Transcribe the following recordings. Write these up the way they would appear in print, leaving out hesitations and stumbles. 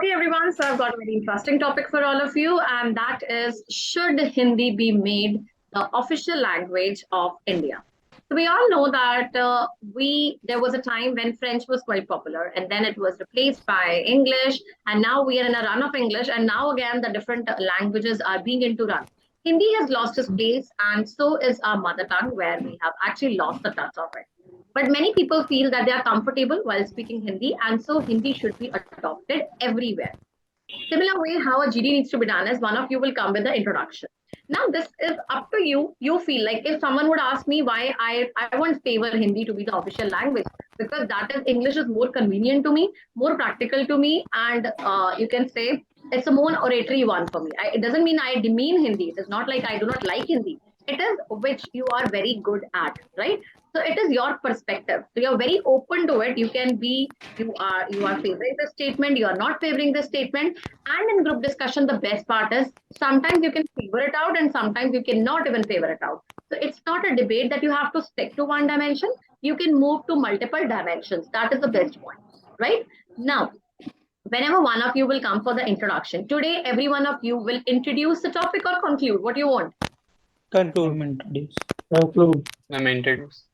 Okay, everyone. So I've got a very interesting topic for all of you, and that is, should Hindi be made the official language of India? So we all know that there was a time when French was quite popular, and then it was replaced by English, and now we are in a run of English, and now again the different languages are being into run. Hindi has lost its place, and so is our mother tongue, where we have actually lost the touch of it. But many people feel that they are comfortable while speaking Hindi, and so Hindi should be adopted everywhere. Similar way, how a GD needs to be done is one of you will come with the introduction. Now, this is up to you. You feel like if someone would ask me why I won't favor Hindi to be the official language, because that is English is more convenient to me, more practical to me, and you can say it's a more oratory one for me. It doesn't mean I demean Hindi. It is not like I do not like Hindi. It is which you are very good at, right? So it is your perspective. So you're very open to it. You can be, you are favoring the statement, you are not favoring the statement. And in group discussion, the best part is sometimes you can favor it out and sometimes you cannot even favor it out. So it's not a debate that you have to stick to one dimension. You can move to multiple dimensions. That is the best point, right? Now, whenever one of you will come for the introduction, today every one of you will introduce the topic or conclude. What do you want? Conclude. I'm introduced.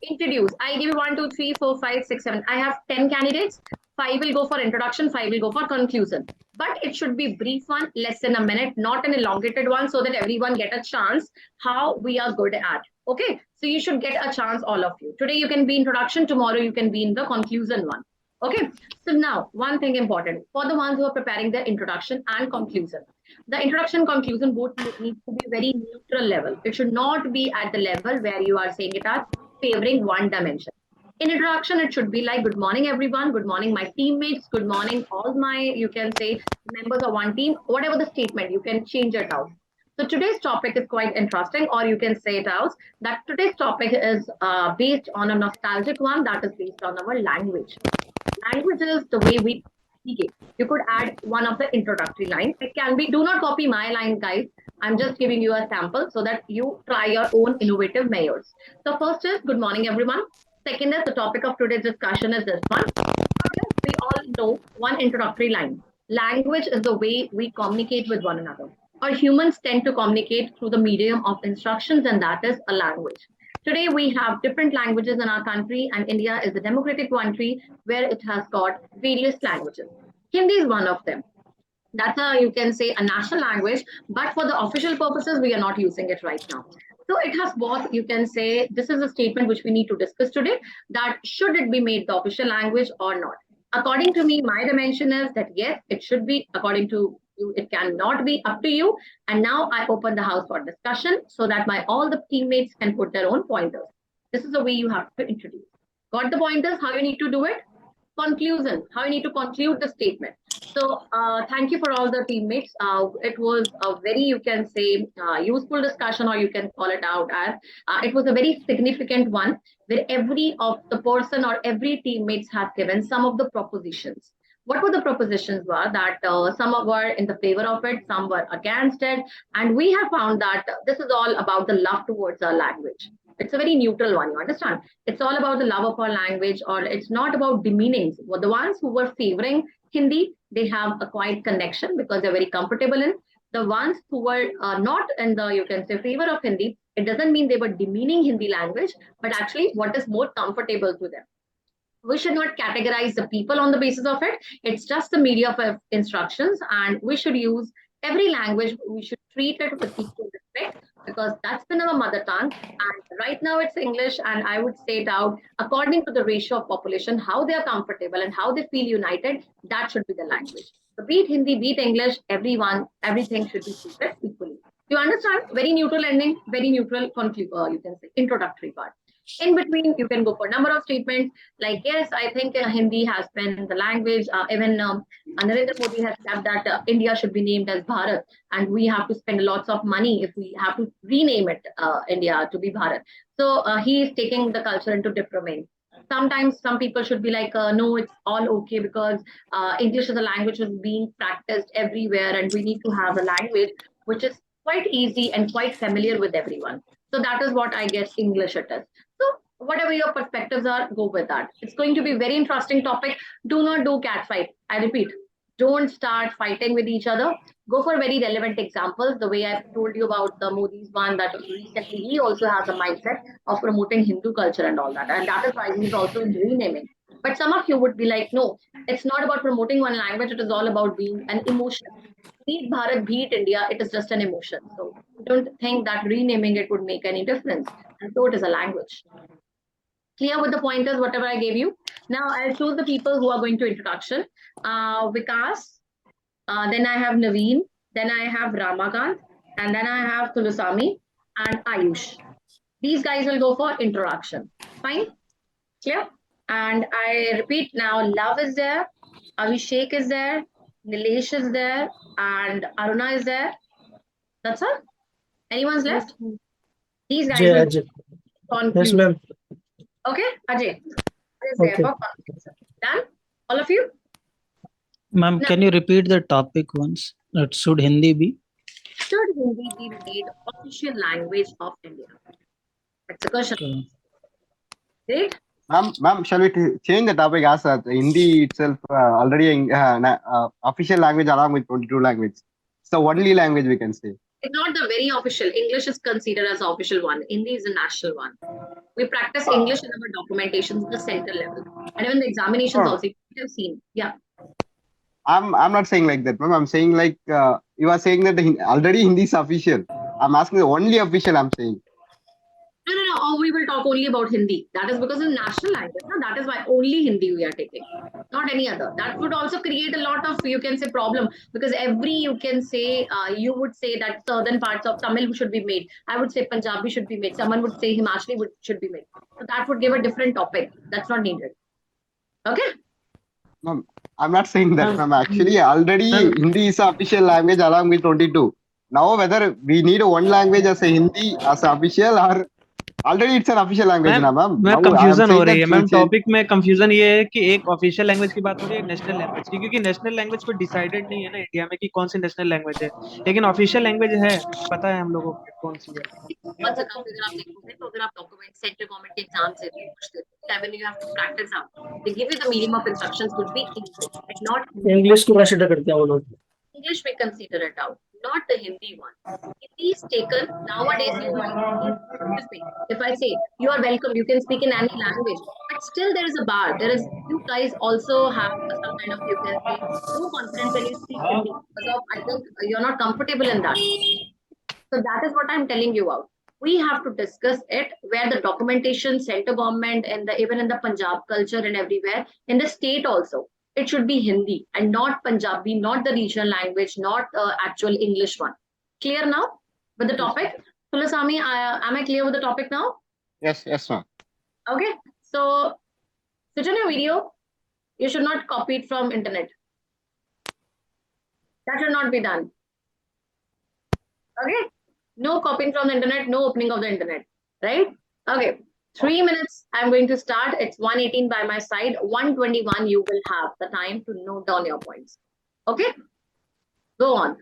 Introduce. I give you 1, 2, 3, 4, 5, 6, 7. I have 10 candidates. 5 will go for introduction, 5 will go for conclusion. But it should be brief one, less than a minute, not an elongated one, so that everyone get a chance how we are good at. Okay, so you should get a chance, all of you. Today you can be introduction, tomorrow you can be in the conclusion one. Okay, so now one thing important for the ones who are preparing the introduction and conclusion. The introduction conclusion both needs to be very neutral level. It should not be at the level where you are saying it as favoring one dimension. In introduction, it should be like, good morning, everyone. Good morning, my teammates. Good morning, all my, you can say, members of one team. Whatever the statement, you can change it out. So today's topic is quite interesting, or you can say it out that today's topic is based on a nostalgic one that is based on our language. Language is the way we communicate. You could add one of the introductory lines. It can be, do not copy my line, guys. I'm just giving you a sample so that you try your own innovative measures. So first is, good morning, everyone. Second is, the topic of today's discussion is this one. We all know one introductory line. Language is the way we communicate with one another. Our humans tend to communicate through the medium of instructions, and that is a language. Today, we have different languages in our country, and India is a democratic country where it has got various languages. Hindi is one of them. That's you can say, a national language, but for the official purposes, we are not using it right now. So it has both, you can say, this is a statement which we need to discuss today, that should it be made the official language or not? According to me, my dimension is that yes, it should be. According to you, it cannot be, up to you. And now I open the house for discussion so that my all the teammates can put their own pointers. This is the way you have to introduce. Got the pointers, how you need to do it? Conclusion, how you need to conclude the statement. So thank you for all the teammates. It was a very, you can say, useful discussion, or you can call it out as, it was a very significant one where every of the person or every teammates have given some of the propositions. What were the propositions were that some were in the favor of it, some were against it. And we have found that this is all about the love towards our language. It's a very neutral one, you understand? It's all about the love of our language, or it's not about demeaning. Well, the ones who were favoring Hindi, they have a quite connection because they're very comfortable in. The ones who were not in the, you can say, favor of Hindi, it doesn't mean they were demeaning Hindi language, but actually what is more comfortable to them. We should not categorize the people on the basis of it. It's just the media of instructions, and we should use every language. We should treat it with equal respect because that's been our mother tongue. And right now it's English, and I would say it out according to the ratio of population, how they are comfortable and how they feel united. That should be the language. So be it Hindi, be it English, everyone, everything should be treated equally. You understand? Very neutral ending, very neutral conclude. You can say introductory part. In between, you can go for a number of statements like, yes, I think Hindi has been the language. Even Narendra Modi has said that India should be named as Bharat, and we have to spend lots of money if we have to rename it India to be Bharat. So he is taking the culture into different domain. Sometimes some people should be like, no, it's all okay because English as a language is being practiced everywhere, and we need to have a language which is quite easy and quite familiar with everyone. So that is what I guess English it is. So whatever your perspectives are, go with that. It's going to be a very interesting topic. Do not do cat fight. I repeat, Don't start fighting with each other. Go for very relevant examples. The way I told you about the Modi's one, that recently he also has a mindset of promoting Hindu culture and all that. And that is why he's also in renaming. But some of you would be like, no, it's not about promoting one language. It is all about being an emotion. Beat Bharat, beat India, it is just an emotion. So I don't think that renaming it would make any difference. And so it is a language. Clear with the pointers, whatever I gave you. Now I'll choose the people who are going to introduction. Vikas, then I have Naveen, then I have Ramakant, and then I have Tulusami and Ayush. These guys will go for introduction. Fine? Clear? And I repeat now, Love is there, Abhishek is there, Nilesh is there, and Aruna is there. That's all? Anyone's left? These guys will Ajay. conclude. Yes, ma'am. Okay, Ajay. Is there Okay. for conclusion. Done? All of you? Ma'am, No. can you repeat the topic once? Should Hindi be? Should Hindi be made official language of India? That's a question. Okay. Great. Ma'am, shall we change the topic as Hindi itself already official language along with 22 languages? It's the only language we can say. It's not the very official. English is considered as the official one. Hindi is the national one. We practice English in our documentations at the center level. And even the examinations Oh. also, you have seen. Yeah. I'm not saying like that, ma'am. I'm saying like you are saying that already Hindi is official. I'm asking the only official. I'm saying. No. Or we will talk only about Hindi. That is because it's national language. No? That is why only Hindi we are taking, not any other. That would also create a lot of, you can say, problem, because you can say, you would say that southern parts of Tamil should be made. I would say Punjabi should be made. Someone would say Himachali should be made. So that would give a different topic. That's not needed. Okay. Ma'am, I'm not saying that, ma'am. Actually, already Hindi is the official language along with 22. Now, whether we need one language as a Hindi as a official or already it's an official language, na, ma'am. Ma'am Now, I am confusion हो saying रही है that ma'am. change. Topic में confusion ये है कि एक official language की बात हो रही है, एक नेशनल लैंग्वेज की, क्योंकि नेशनल लैंग्वेज को डिसाइडेड नहीं है ना इंडिया में कि कौन सी नेशनल लैंग्वेज है, लेकिन ऑफिशियल लैंग्वेज है, पता है हम लोगों को कौन सी है. Once again, अगर आप देखोगे तो अगर आप डॉक्यूमेंट सेंट्रल गवर्नमेंट के एग्जाम्स देते हो कुछ देते हो, when you have to practice out, they give you the medium of instructions would be English, and not English को कंसिडर करते हैं वो लोग. English. We consider it out, not the Hindi one. Hindi is taken nowadays. You might, excuse me, if I say you are welcome, you can speak in any language, but still there is a bar. There is, you guys also have some kind of, you can say, no confidence when you speak Hindi because of, I think you're not comfortable in that. So that is what I'm telling you out. We have to discuss it where the documentation, center government, and even in the Punjab culture and everywhere, in the state also, it should be Hindi and not Punjabi, not the regional language, not actual English one. Clear now with the topic? Tulasami, am I clear with the topic now? Yes, ma'am. Okay. So switch on your video. You should not copy it from internet. That should not be done. Okay. No copying from the internet, no opening of the internet, right? Okay, 3 minutes. I'm going to start. It's 118 by my side. 121, you will have the time to note down your points. Okay, go on.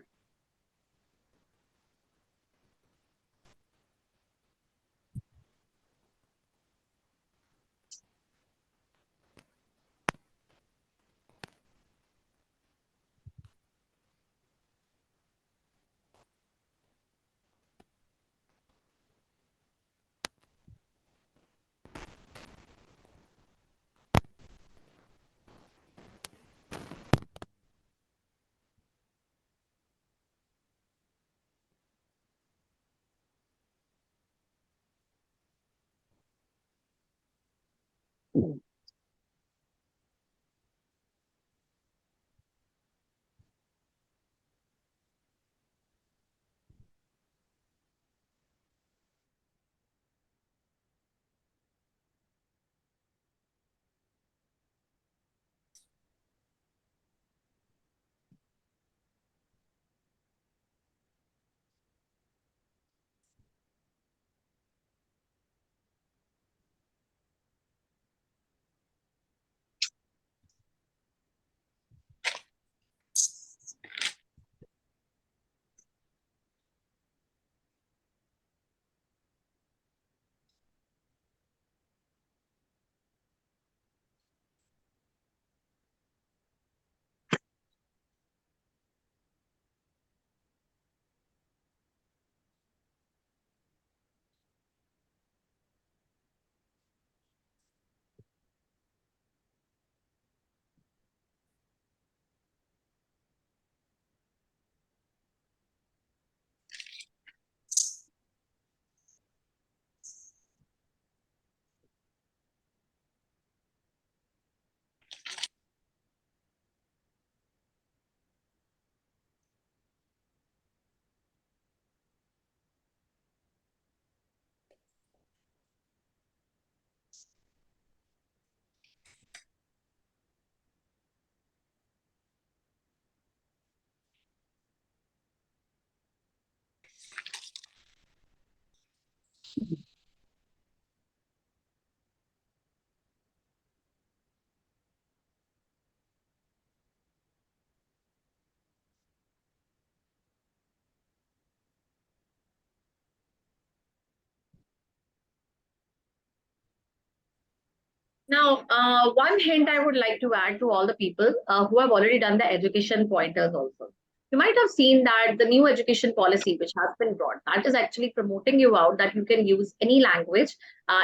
Now, one hint I would like to add to all the people who have already done the education pointers also. You might have seen that the new education policy, which has been brought, that is actually promoting you out that you can use any language.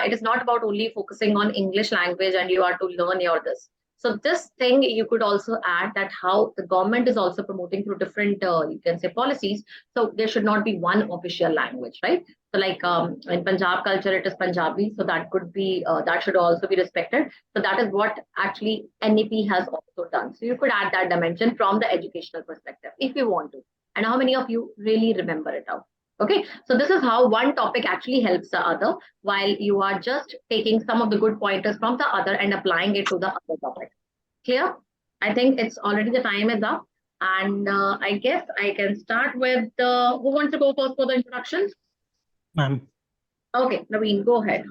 It is not about only focusing on English language and you are to learn your this. So this thing you could also add that how the government is also promoting through different, you can say, policies. So there should not be one official language, right? So like in Punjab culture, it is Punjabi. So that could be, that should also be respected. So that is what actually NEP has also done. So you could add that dimension from the educational perspective if you want to. And how many of you really remember it out? Okay, so this is how one topic actually helps the other while you are just taking some of the good pointers from the other and applying it to the other topic. Clear? I think it's already the time is up. And I guess I can start with who wants to go first for the introduction? Ma'am. Okay, Naveen, go ahead.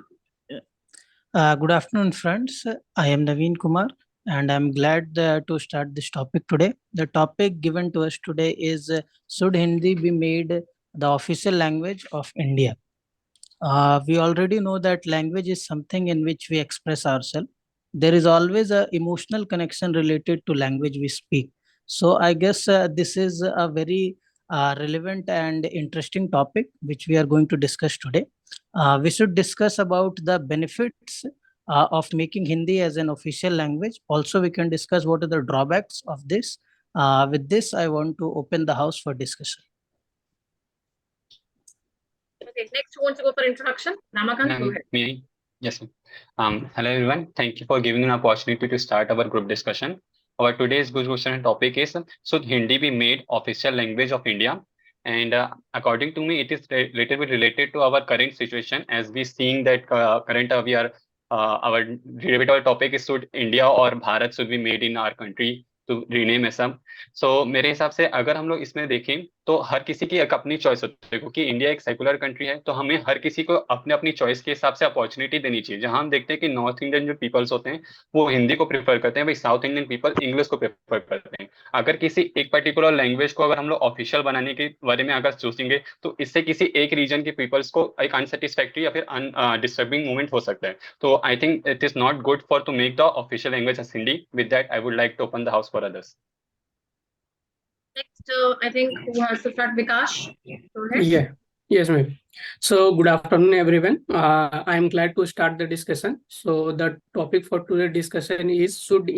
Good afternoon, friends. I am Naveen Kumar, and I'm glad to start this topic today. The topic given to us today is should Hindi be made the official language of India? We already know that language is something in which we express ourselves. There is always a emotional connection related to language we speak. So I guess this is a very relevant and interesting topic which we are going to discuss today. We should discuss about the benefits of making Hindi as an official language. Also, we can discuss what are the drawbacks of this. With this, I want to open the house for discussion. Okay, next who wants to go for introduction? Ramakant, go ahead. Me? Yes. Hello everyone. Thank you for giving an opportunity to start our group discussion. Our today's discussion topic is should Hindi be made official language of India? And according to me, it is little bit related to our current situation as we seeing that we are our debate our topic is should India or Bharat should be made in our country to rename ऐसा. So मेरे हिसाब से अगर हम लोग इसमें देखें तो हर किसी की एक अपनी चॉइस होती है क्योंकि इंडिया एक सेकुलर कंट्री है तो हमें हर किसी को अपने अपनी चॉइस के हिसाब से अपॉर्चुनिटी देनी चाहिए जहां हम देखते हैं कि नॉर्थ इंडियन जो पीपल्स होते हैं वो हिंदी को प्रेफर करते हैं भाई साउथ इंडियन पीपल इंग्लिश को प्रेफर करते हैं अगर किसी एक पर्टिकुलर लैंग्वेज को अगर हम लोग ऑफिशियल बनाने के बारे में अगर सोचेंगे तो इससे किसी एक रीजन के पीपल्स को एक अनसेटिस्फैक्ट्री या फिर डिस्टर्बिंग मूवमेंट हो सकता है तो I think it is not good for to make the official language as Hindi with that I would like to open the house for others. Next, I think who has to start? Vikash. Go ahead. Yeah. Yes, ma'am. So good afternoon, everyone. I am glad to start the discussion. So the topic for today's discussion is should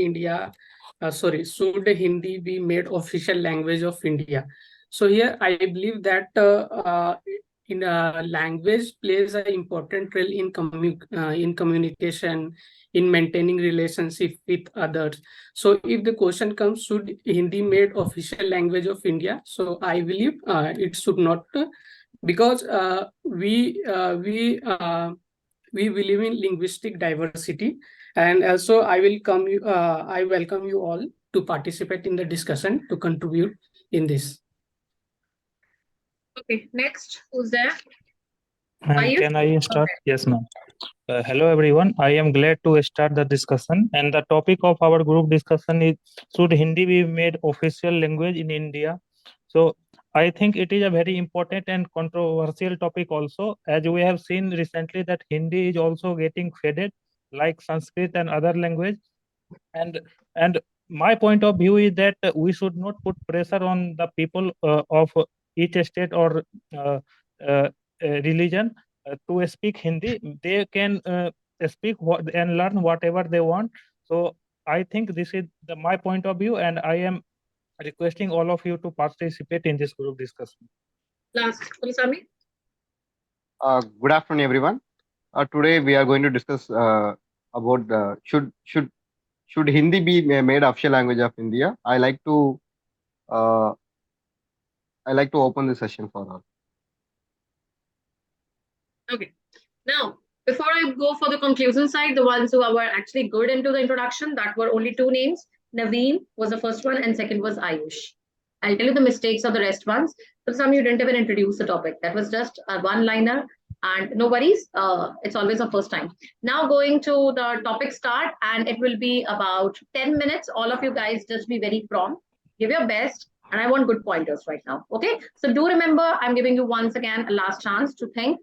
Hindi be made official language of India? So here I believe that language plays an important role in communication, in maintaining relationship with others. So if the question comes, should Hindi made official language of India? So I believe it should not, because we believe in linguistic diversity, and also I welcome you all to participate in the discussion to contribute in this. Okay, next, who's there? Ma'am, can I start? Okay. Yes, ma'am. Hello, everyone. I am glad to start the discussion. And the topic of our group discussion is should Hindi be made official language in India? So I think it is a very important and controversial topic also, as we have seen recently that Hindi is also getting faded like Sanskrit and other language. And my point of view is that we should not put pressure on the people of each state or religion to speak Hindi. They can speak and learn whatever they want. So I think this is my point of view, and I am requesting all of you to participate in this group discussion. Last, Kulasami. Good afternoon, everyone. Today we are going to discuss about should Hindi be made official language of India. I like to open the session for all. Okay. Now, before I go for the conclusion side, the ones who were actually good into the introduction, that were only two names. Naveen was the first one and second was Ayush. I'll tell you the mistakes of the rest ones. So some you didn't even introduce the topic. That was just a one-liner. And no worries, it's always a first time. Now going to the topic start, and it will be about 10 minutes. All of you guys just be very prompt, give your best, and I want good pointers right now. Okay, so do remember, I'm giving you once again a last chance to think.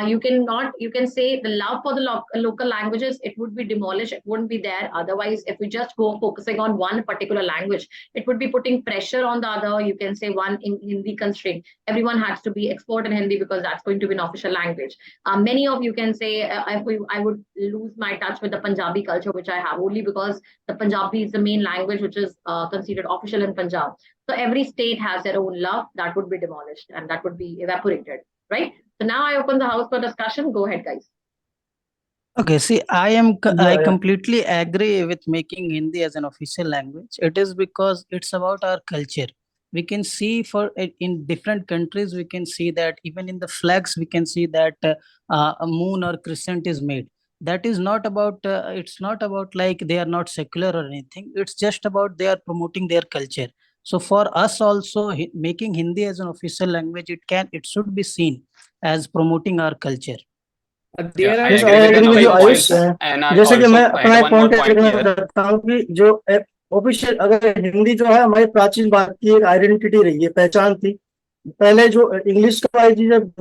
You can say the love for the local languages, it would be demolished, it wouldn't be there. Otherwise, if we just go focusing on one particular language, it would be putting pressure on the other. You can say one in Hindi constraint. Everyone has to be expert in Hindi because that's going to be an official language. Many of you can say, I would lose my touch with the Punjabi culture, which I have only because the Punjabi is the main language, which is considered official in Punjab. So every state has their own love, that would be demolished and that would be evaporated, right? So now I open the house for discussion. Go ahead, guys. Okay, see, I completely agree with making Hindi as an official language. It is because it's about our culture. We can see in different countries, we can see that even in the flags, we can see that a moon or crescent is made. That is not about, it's not about like they are not secular or anything. It's just about they are promoting their culture. So for us also, making Hindi as an official language, it should be seen as promoting our culture. Yeah, I Yes, I agree with agree with you, Naveen's Ayush. point, and I जैसे कि मैं also अपना add एक one more point point here. करता हूँ कि जो official अगर हिंदी जो है हमारी प्राचीन भारत की एक आइडेंटिटी रही है, पहचान थी। पहले जो इंग्लिश का आई थी, जब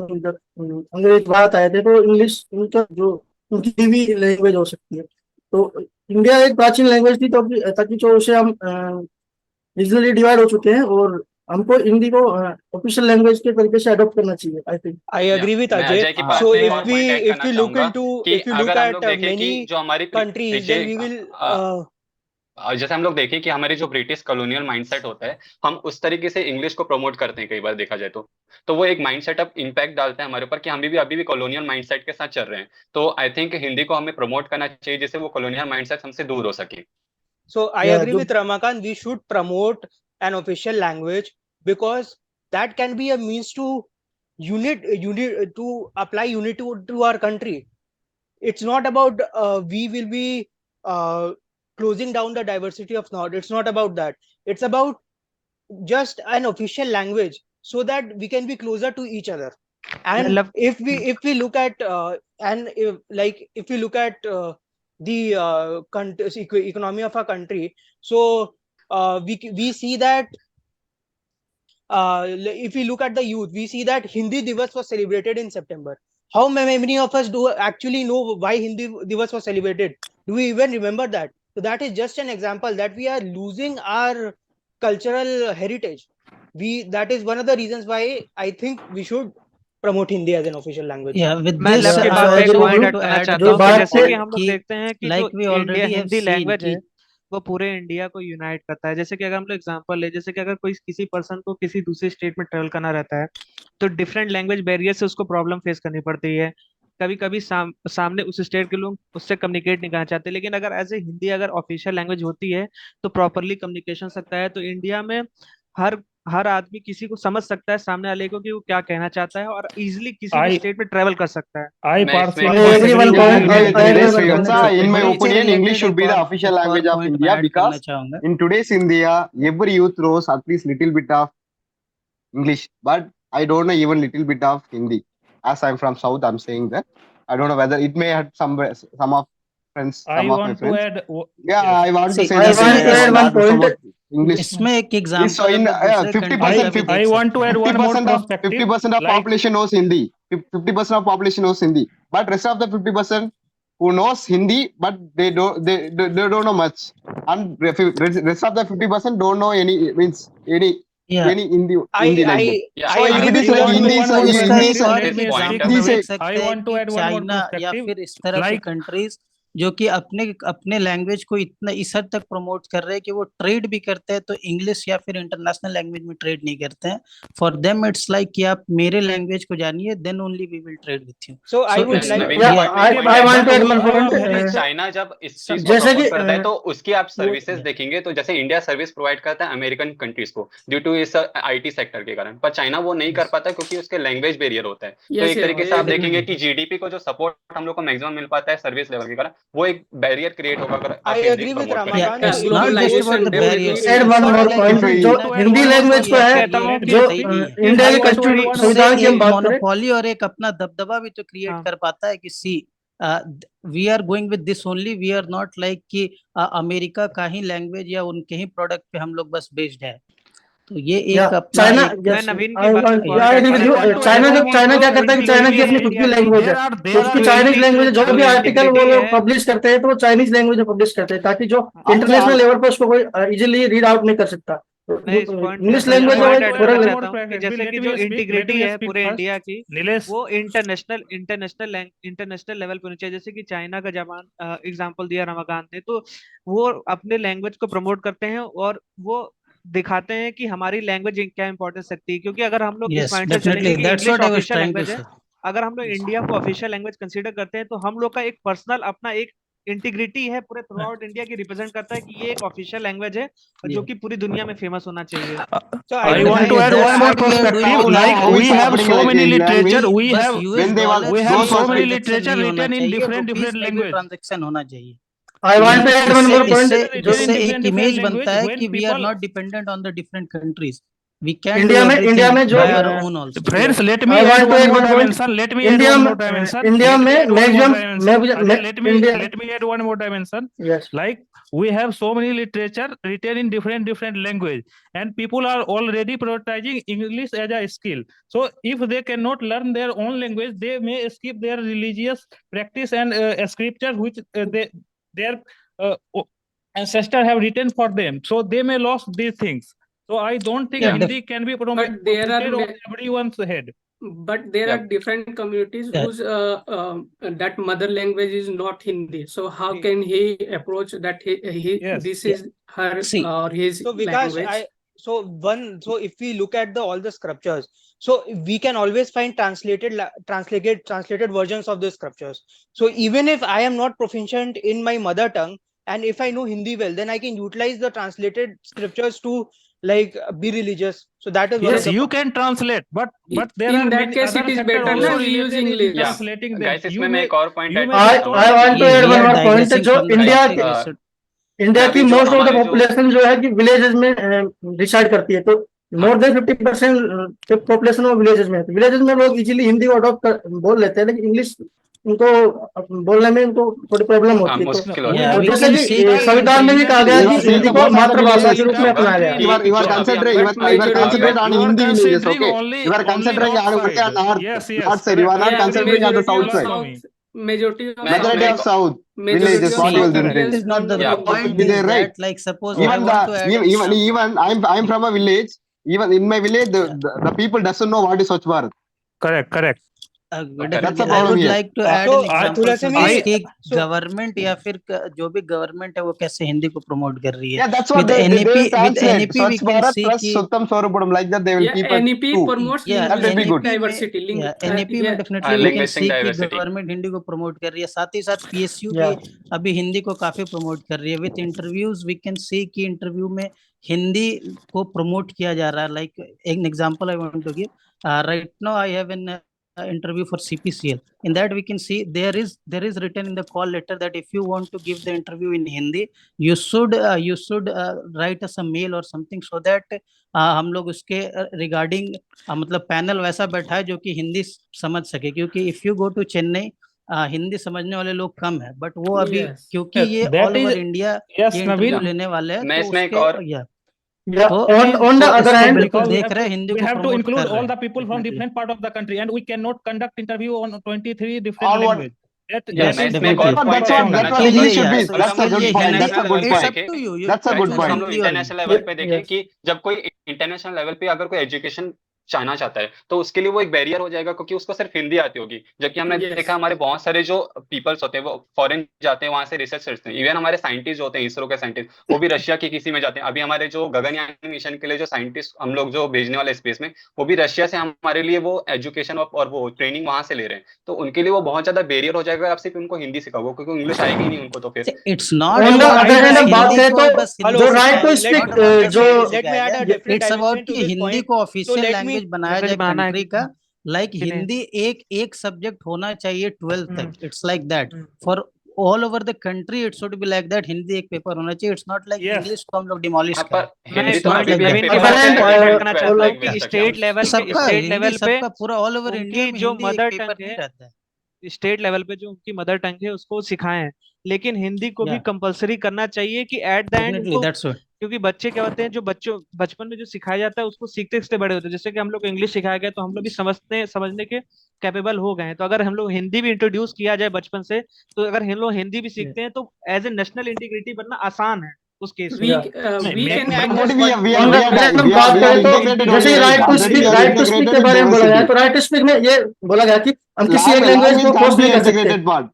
अंग्रेज भारत आए थे, तो इंग्लिश उनका जो उनकी भी लैंग्वेज हो सकती है। तो इंडिया एक प्राचीन लैंग्वेज थी, तो ताकि जो उसे हम रीजनली डिवाइड हो चुके हैं और हमको हिंदी को ऑफिशियल लैंग्वेज के तरीके से अडॉप्ट करना चाहिए। I think I agree with मैं Ajay. अजय की बात So में एक और पॉइंट ऐड if करना we look चाहूंगा into कि if you look अगर हम at लोग देखें कि many जो हमारी countries, then we will जैसे हम लोग देखें कि हमारे जो ब्रिटिश कॉलोनियल माइंडसेट होता है, हम उस तरीके से इंग्लिश को प्रमोट करते हैं कई बार देखा जाए तो वो एक माइंडसेट अब इम्पैक्ट डालता है हमारे ऊपर कि हम भी अभी भी कॉलोनियल माइंडसेट के साथ चल रहे हैं। तो आई थिंक हिंदी को हमें प्रमोट करना चाहिए जिससे वो कॉलोनियल माइंडसेट हमसे दूर हो सके। So I agree with Ramakant. We should promote an official language because that can be a means to to apply unity to our country. It's not about we will be closing down the diversity of thought. It's not about that. It's about just an official language so that we can be closer to each other. And if we look at if we look at the economy of our country, so we see that if we look at the youth, we see that Hindi Divas was celebrated in September. How many of us do actually know why Hindi Divas was celebrated? Do we even remember that? So that is just an example that we are losing our cultural heritage. That is one of the reasons why I think we should promote Hindi as an official language. Yeah, with मैं this, love के I बात पे एक also point want add to करना add चाहता जो हूँ कि बात जैसे से कि हम लोग कि देखते हैं कि like जो we already India have Hindi seen language है कि वो पूरे इंडिया को यूनाइट करता है। जैसे कि अगर हम लोग एग्जांपल ले, जैसे कि अगर कोई किसी पर्सन को किसी दूसरे स्टेट में ट्रेवल करना रहता है तो डिफरेंट लैंग्वेज बैरियर से उसको प्रॉब्लम फेस करनी पड़ती है। कभी कभी सामने उस स्टेट के लोग उससे कम्युनिकेट नहीं करना चाहते, लेकिन अगर एज ए हिंदी अगर ऑफिशियल लैंग्वेज होती है तो प्रॉपरली कम्युनिकेशन सकता है। तो इंडिया में हर आदमी किसी को समझ सकता है सामने वाले को कि वो क्या कहना चाहता है और इजीली किसी भी स्टेट में ट्रेवल कर सकता है। I मैं इसमें partially एक agree point one point. I agree with I Priyanka. In my Hindi से opinion, English related should be the एक official और language of point India मैं add करना because चाहूंगा। in today's India, every youth knows at least little bit of English, but I don't know even little bit of Hindi. As I'm from South, I'm saying that I don't know whether it may have some of friends, I some of my want to friends. add Yeah, yes. I want to See, say I that want to add one point. about English. इसमें एक So example in हम लोग दूसरे 50%, countries का भी 50%, I देख want सकते to हैं। add one more 50% of perspective 50% of like population knows Hindi. 50% of population knows Hindi, but rest of the 50% who knows Hindi, but they don't know much, and rest of the 50% don't know Yeah, any Hindi language. Yeah, I So if agree it with is you like और Hindi मैं is इसको इसका Hindi एक is और this भी point example देख Hindi सकते I हैं want to कि add one more चाइना या perspective फिर इस तरह के like कंट्रीज जो कि अपने लैंग्वेज को इतना इस हद तक प्रमोट कर रहे हैं कि वो ट्रेड भी करते हैं तो इंग्लिश या फिर इंटरनेशनल लैंग्वेज में ट्रेड नहीं करते हैं। फॉर देम इट्स लाइक कि आप मेरे लैंग्वेज को जानिए then only we will trade with you. So I so would it's like Naveen Yeah, के पॉइंट में एक point I add want to करना add one चाहूंगा point. कि चाइना जब इस चीज को जैसे कि प्रमोट करता है तो उसकी आप सर्विसेज देखेंगे तो जैसे इंडिया सर्विस प्रोवाइड करता है अमेरिकन कंट्रीज को ड्यू टू इस आईटी सेक्टर के कारण, पर चाइना वो नहीं कर पाता क्योंकि उसके लैंग्वेज बैरियर होता है। तो Yes, एक तरीके से आप देखेंगे yes. कि जीडीपी को जो सपोर्ट हम लोग को मैक्सिमम मिल पाता है सर्विस लेवल के कारण वो एक बैरियर क्रिएट होगा अगर आप I Hindi agree with promote Yeah, Ramakant. करेंगे। It not just goes about the both barriers. ways. Add It's one not more like point, Hindi जो ना हिंदी लैंग्वेज को है, कहता हूँ कि जो speak इंडिया के what we कॉन्स्टिट्यूशन want संविधान की हम बात करें, मोनोपोली और एक अपना दबदबा भी तो क्रिएट हाँ। कर पाता है कि see we are going with this only, we are not like कि अमेरिका का ही लैंग्वेज या उनके ही प्रोडक्ट पे हम लोग बस बेस्ड है। तो ये एक अपना चाइना, एक मैं नवीन की बात पे point add करना चाहता हूँ। चाइना जैसे कि चाइना क्या करता है कि चाइना की अपनी खुद की लैंग्वेज है, तो उसकी चाइनीज लैंग्वेज है, जो भी आर्टिकल वो लोग पब्लिश करते हैं तो वो चाइनीज लैंग्वेज में पब्लिश करते हैं, ताकि जो इंटरनेशनल लेवल पर उसको कोई इजीली रीड आउट नहीं कर सकता। मैं इस पॉइंट इंग्लिश लैंग्वेज ऐड करना फॉरेन चाहता हूँ कि जैसे कि जो इंटीग्रिटी है पूरे इंडिया की, नीलेश वो इंटरनेशनल लेवल पे होनी चाहिए। जैसे कि चाइना का जबान एग्जांपल दिया रमाकांत ने, तो वो अपने लैंग्वेज को प्रमोट करते हैं और वो दिखाते हैं कि हमारी लैंग्वेज क्या इंपॉर्टेंस रखती है। क्योंकि अगर हम लोग इस यस पॉइंट से चलेंगे डेफिनेटली कि that's English what I was official trying to language है, से। अगर हम लोग इंडिया को ऑफिशियल लैंग्वेज कंसीडर करते हैं, तो हम लोग का एक पर्सनल अपना एक इंटीग्रिटी है पूरे थ्रू आउट इंडिया की, रिप्रेजेंट करता है कि ये एक ऑफिशियल लैंग्वेज है जो कि पूरी दुनिया में फेमस होना चाहिए। So I want to add one more perspective. Like we have so many literature, we have so many literature written in different language. Transaction होना चाहिए। I want to add one more point. इससे एक image बनता है कि we are not dependent on the different countries, we can do India में जो by our own also. Friends, let me add one more dimension. Let me add one more dimension. India में maximum Let me add one more dimension. Yes. Like we have so many literature written in different language, and people are already prioritizing English as a skill. So if they cannot learn their own language, they may skip their religious practice and scripture which their ancestors have written for them. So they may lose these things. So I don't think Hindi can be promoted on everyone's head. But there are different communities whose that mother language is not Hindi. So how can he approach that this is her or his So Vikash, language? So if we look at all the scriptures, so we can always find translated versions of the scriptures. So even if I am not proficient in my mother tongue, and if I know Hindi well, then I can utilize the translated scriptures to like be religious. So that is yes, you can translate, but there are that case it is better also to use English. translating them. Guys, इसमें मैं एक और point add I want to add one more point. जो India की most of the population जो है कि villages में रिसाइड करती है, तो मोर देन 50% पॉपुलेशन वो विलेजेस में है। तो विलेजेस में लोग इजीली हिंदी को अडॉप्ट बोल लेते हैं, लेकिन इंग्लिश उनको बोलने में उनको थोड़ी प्रॉब्लम होती है। तो जैसे कि संविधान में भी कहा गया कि हिंदी को मातृभाषा के रूप में अपनाया गया। You are concentrate on Hindi villages, okay? You are concentrating on north side. You are not concentrating on the south side. Majority of south villages, what you will think? That is not the point. Be there, right? Like suppose even I'm from a village. Even in my village, the people doesn't know what is Swachh Bharat. Correct. That's the I problem would here. like to add an example कि government या फिर जो भी government है वो कैसे हिंदी को promote कर रही है। Yeah, that's what they will translate. Swachh Bharat plus Suttam Swarupam, like that they will keep it NEP promotes linguistic diversity. NEP में definitely we can see कि गवर्नमेंट हिंदी को प्रमोट कर रही है, साथ ही साथ PSU भी अभी हिंदी को काफी प्रमोट कर रही है। With interviews we can see कि इंटरव्यू में हिंदी को प्रमोट किया जा रहा है। लाइक एक example I want to give, right now I have an interview for CPCL. In that we can see there is written in the call letter that if you want to give the interview in Hindi, you should write us a mail or something, so that हम लोग उसके regarding मतलब panel वैसा बैठा है जो कि हिंदी समझ सके। क्योंकि if you go to Chennai, Hindi समझने वाले लोग कम है, बट वो अभी क्योंकि ये ऑल ओवर इंडिया ये इंटरव्यू लेने वाले हैं, तो उसके on the other hand, we have to include all the people from different part of the country, and we cannot conduct interview on 23 different languages. That's a good point. हम लोग international level पे देखें कि जब कोई international level पे अगर कोई एजुकेशन चाहना चाहता है तो उसके लिए वो एक बैरियर हो जाएगा, क्योंकि उसको सिर्फ हिंदी आती होगी। जबकि हमने देखा हमारे बहुत सारे जो पीपल्स होते हैं वो फॉरेन जाते हैं, वहां से रिसर्च करते हैं। इवन हमारे साइंटिस्ट होते हैं, इसरो के साइंटिस्ट, वो भी रशिया की किसी में जाते हैं। अभी हमारे जो गगनयान मिशन के लिए जो साइंटिस्ट हम लोग जो भेजने वाले स्पेस में, वो भी रशिया से हमारे लिए वो एजुकेशन और वो ट्रेनिंग वहां से ले रहे हैं। तो उनके लिए वो बहुत ज्यादा बैरियर हो जाएगा, आप सिर्फ उनको हिंदी सिखाओगे, क्योंकि इंग्लिश आएगी नहीं उनको। तो फिर इट्स नॉट हिंदी को ऑफिशियल लैंग्वेज बनाया जाए कंट्री का। लाइक हिंदी एक सब्जेक्ट होना चाहिए 12th तक। It's like that for all over the country it should be like that. Hindi एक paper होना चाहिए. It's not like Yes. English को हम लोग demolish हाँ, करें. पर हिंदी It's तो not अभी like भी एक that. पेपर Different, होता है लेकिन uh, 12th like लैंग्वेज तक है स्टेट लेवल सबका स्टेट हिंदी लेवल पे सबका पूरा all over India उनकी में जो हिंदी एक मदर पेपर टंग नहीं है, रहता है. स्टेट लेवल पे जो उनकी मदर टंग है उसको सिखाएं, लेकिन हिंदी को भी Yeah, कंपलसरी करना चाहिए कि एट द एंड definitely उनको, that's what. क्योंकि बच्चे क्या होते हैं जो बच्चों बचपन में जो सिखाया जाता है उसको सीखते सीखते बड़े होते हैं। जैसे कि हम लोग को इंग्लिश सिखाया गया तो हम लोग भी समझने के कैपेबल हो गए हैं। तो अगर हम लोग हिंदी भी इंट्रोड्यूस किया जाए बचपन से, तो अगर हम लोग हिंदी भी सीखते हैं तो एज ए नेशनल इंटीग्रिटी बनना आसान है उस केस में। We can add Already just we one. are we हम are we are अगर हम we बात are we are करें तो integrated जैसे only, right right? To Already speak we are right to speak integrated के in बारे में बोला गया है, diversity. तो राइट टू स्पीक में ये बोला गया कि हम किसी एक लैंग्वेज Language को can't फोर्स be नहीं कर सकते। integrated part.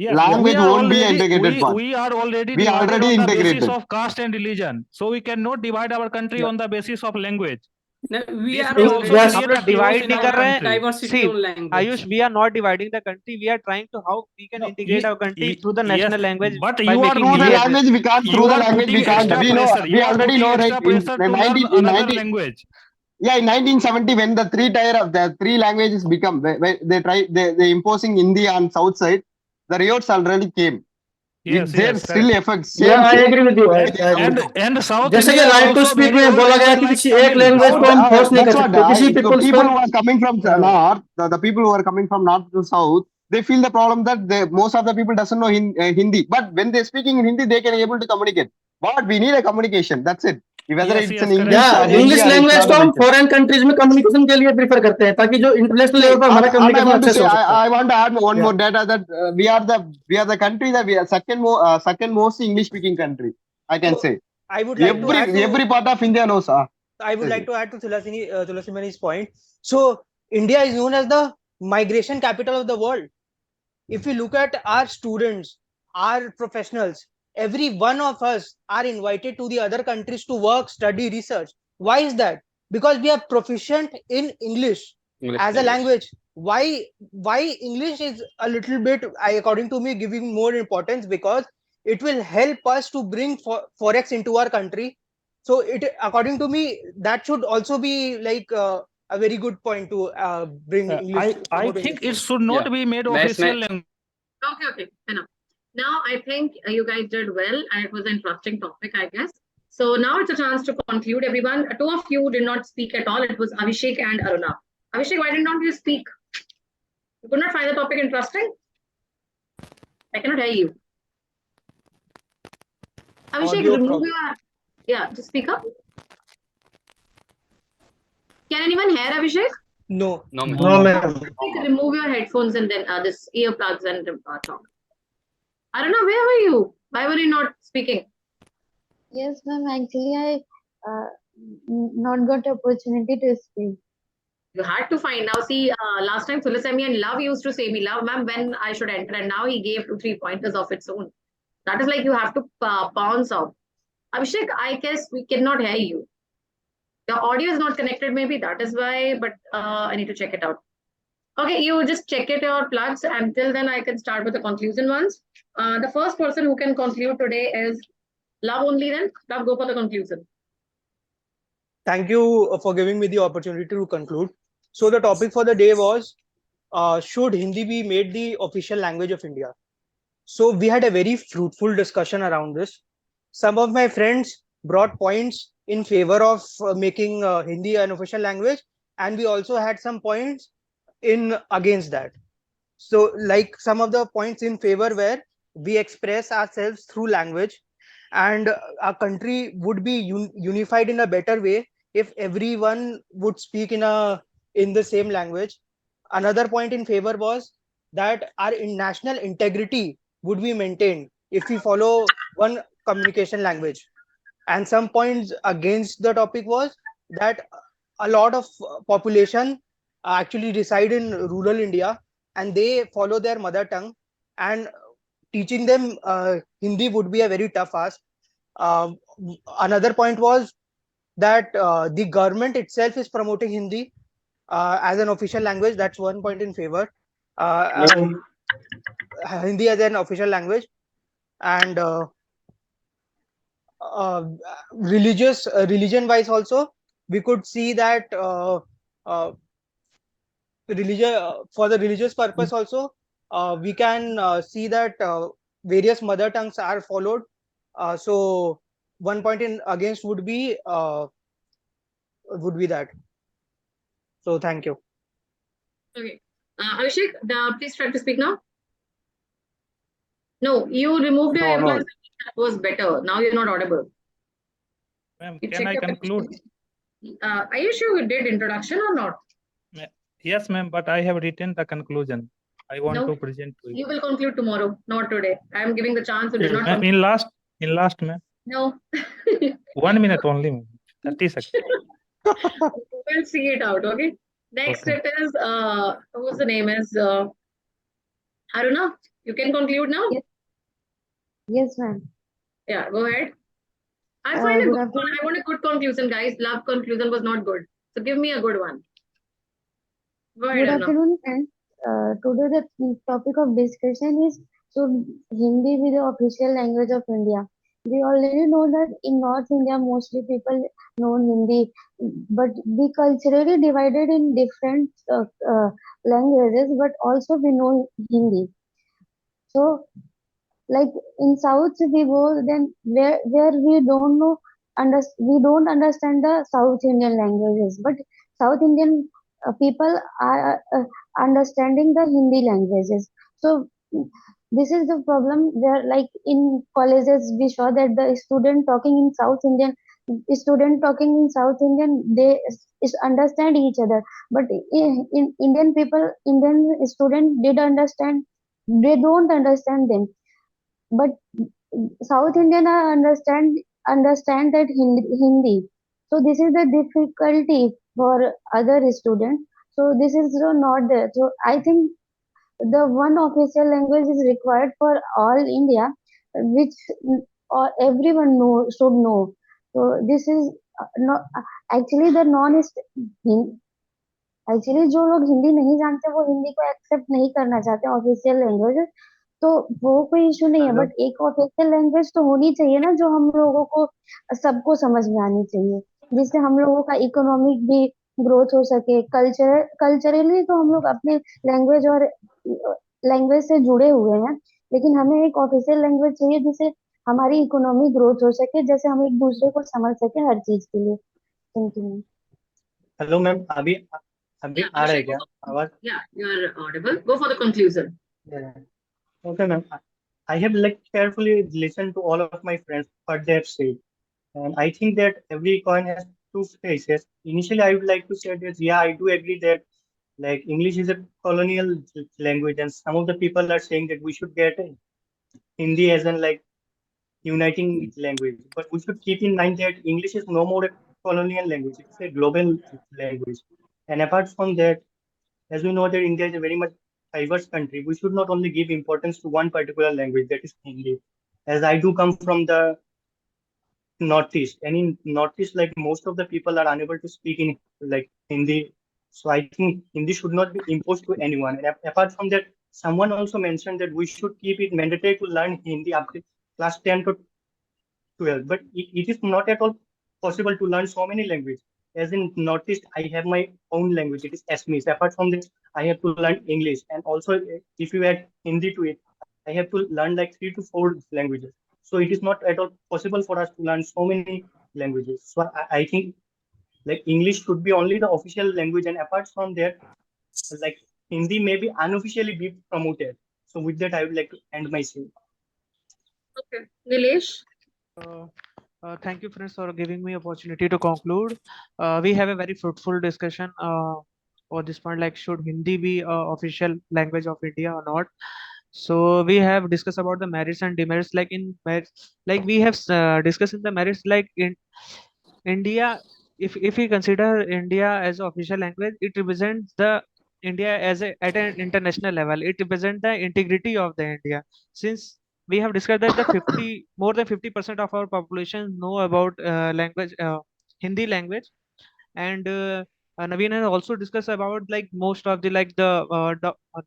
Yes, Language won't be integrated part. we are already We are divided already on the basis integrated. of caste and religion. So we cannot divide our country Yeah. on the basis of language. No, we This are may Yes. also already हम create लोग a chaos divide in नहीं our कर रहे हैं। country. diversity See, on language. Ayush, we are not dividing the country. We are trying to how we can No, integrate our country ye- through the yes, national language but by you are making Through the Hindi putting as language we can't. you Through the are language putting we can't. extra We know. pressure. We You are already putting know, extra right? pressure to learn In another 90, language. yeah, in 1970 when the three languages become when they imposing Hindi on south side, the riots already came. Yes, There yes, still correct. effects. या I Same. Agree with you, I And agree. and South जैसे कि India right to also speak very में old बोला गया language कि like किसी एक Tamil. Language को हम फोर्स नहीं That's कर what सकते किसी the पीपल्स people पर। who are coming from हाँ। north, the people who are coming from north to south, they feel the problem that most of the people doesn't know Hindi. But when they're speaking in Hindi, they can able to communicate. But we need a communication. That's it. Whether Yes, it's yes, an correct. English या or Hindi English or it's language not को a हम big deal. Foreign countries में communication के लिए prefer करते हैं ताकि जो इंटरनेशनल लेवल पर हमारा And I communication want to अच्छे से say, हो सकता है। I want to add one Yeah. more data that we are the country that we are second most English speaking country. I can So, say I would like to add to every part of India knows. I would like to add to Tulasimani's point. So India is known as the migration capital of the world. If we look at our students, our professionals, every one of us are invited to the other countries to work, study, research. Why is that? Because we are proficient in English as a language. Why English is a little bit, according to me, giving more importance, because it will help us to bring forex into our country. So it, according to me, that should also be like a very good point to bring English. I promote think English. it should not be made official language. Okay, enough. Now I think you guys did well, and it was an interesting topic, I guess. So now it's a chance to conclude, everyone. Two of you did not speak at all. It was Abhishek and Aruna. Abhishek, why did not you speak? You could not find the topic interesting? I cannot hear you. Abhishek, Audio remove problem. your... Yeah, just speak up. Can anyone hear Abhishek? No. No, ma'am. No, ma'am. Remove your headphones and then this earplugs and talk. Aruna, where were you? Why were you not speaking? Yes, ma'am. Actually, I not got opportunity to speak. You had to find. Now, see, last time Tulasemi and Love used to say me, Love, ma'am, when I should enter, and now he gave 2-3 pointers of its own. That is like you have to bounce off. Abhishek, I guess we cannot hear you. Your audio is not connected, maybe that is why, but I need to check it out. Okay, you just check it your plugs. Until then, I can start with the conclusion ones. The first person who can conclude today is Love only then. Love, go for the conclusion. Thank you for giving me the opportunity to conclude. So the topic for the day was, should Hindi be made the official language of India? So we had a very fruitful discussion around this. Some of my friends brought points in favor of making Hindi an official language, and we also had some points in against that. So like some of the points in favor were, we express ourselves through language, and our country would be unified in a better way if everyone would speak in the same language. Another point in favor was that our national integrity would be maintained if we follow one communication language. And some points against the topic was that a lot of population actually reside in rural India, and they follow their mother tongue, and teaching them Hindi would be a very tough ask. Another point was that the government itself is promoting Hindi as an official language. That's one point in favor. Hindi as an official language. And religion wise also, we could see that religion for the religious purpose also, we can see that various mother tongues are followed. So 1 point in against would be that. So thank you. Okay. Abhishek, please try to speak now. No, you removed your No. earplugs. That was better. Now you're not audible. Ma'am, You can check I your conclude? Are you sure you did introduction or not? Yes, ma'am, but I have written the conclusion. I want No. to present to you. You will conclude tomorrow, not today. I am giving the chance. You did not Ma'am, conclude. in last, ma'am. No. 1 minute only, ma'am. 30 seconds. We'll see it out. Okay. Next, Okay. it is whose the name is Aruna. You can conclude now. Yes, ma'am. Yeah, go ahead. I find a Good good one. afternoon. I want a good conclusion, guys. Love conclusion was not good. So give me a good one. Go ahead, Good Aruna. afternoon, friends. Today the topic of discussion is should Hindi be the official language of India? We already know that in North India mostly people know Hindi, but we culturally divided in different languages, but also we know Hindi. So like in South we go then where we don't know we don't understand the South Indian languages, but South Indian people are understanding the Hindi languages. So this is the problem where like in colleges we saw that the student talking in South Indian they is understand each other, but in Indian people Indian student did understand they don't understand them, but South Indian are understand that Hindi. So this is the difficulty for other students. So this is not there. So I think the one official language is required for all India, which or everyone should know. So this is not actually the non is actually जो लोग हिंदी नहीं जानते वो हिंदी को accept नहीं करना चाहते official language, तो वो कोई इशू नहीं है, बट एक ऑफिशियल लैंग्वेज तो होनी चाहिए ना जो हम लोगों को सबको समझ में आनी चाहिए, जिससे हम लोगों का इकोनॉमिक भी ग्रोथ हो सके, कल्चरली तो हम लोग अपने लैंग्वेज और लैंग्वेज से जुड़े हुए हैं, लेकिन हमें एक ऑफिशियल लैंग्वेज चाहिए जिससे हमारी इकोनॉमिक ग्रोथ हो सके, जैसे हम एक दूसरे को समझ सके हर चीज के लिए। Thank you. हेलो मैम, अभी आ रहा है क्या आवाज? Yeah, you are audible. Go for the conclusion. Okay, ma'am. I have carefully listened to all of my friends what they have said, and I think that every coin has two faces. Initially, I would like to say that yeah, I do agree that English is a colonial language, and some of the people are saying that we should get Hindi as an uniting language. But we should keep in mind that English is no more a colonial language; it's a global language. And apart from that, as we know that India is a very much diverse country, we should not only give importance to one particular language, that is Hindi. As I do come from the Northeast, and in Northeast, most of the people are unable to speak in Hindi. So I think Hindi should not be imposed to anyone. And apart from that, someone also mentioned that we should keep it mandatory to learn Hindi after class 10 to 12. But it is not at all possible to learn so many languages. As in Northeast, I have my own language. It is Assamese. Apart from this, I have to learn English. And also, if you add Hindi to it, I have to learn 3 to 4 languages. So it is not at all possible for us to learn so many languages. So I think English should be only the official language. And apart from that, Hindi may be unofficially be promoted. So with that, I would like to end my speech. Okay, Nilesh. Thank you, friends, for giving me opportunity to conclude. We have a very fruitful discussion on this point, should Hindi be official language of India or not? So we have discussed about the merits and demerits. We have discussed the merits. In India, if we consider India as official language, it represents the India as at an international level. It represents the integrity of the India. Since we have discussed that the more than 50% of our population know about Hindi language, and Naveen has also discussed about most of the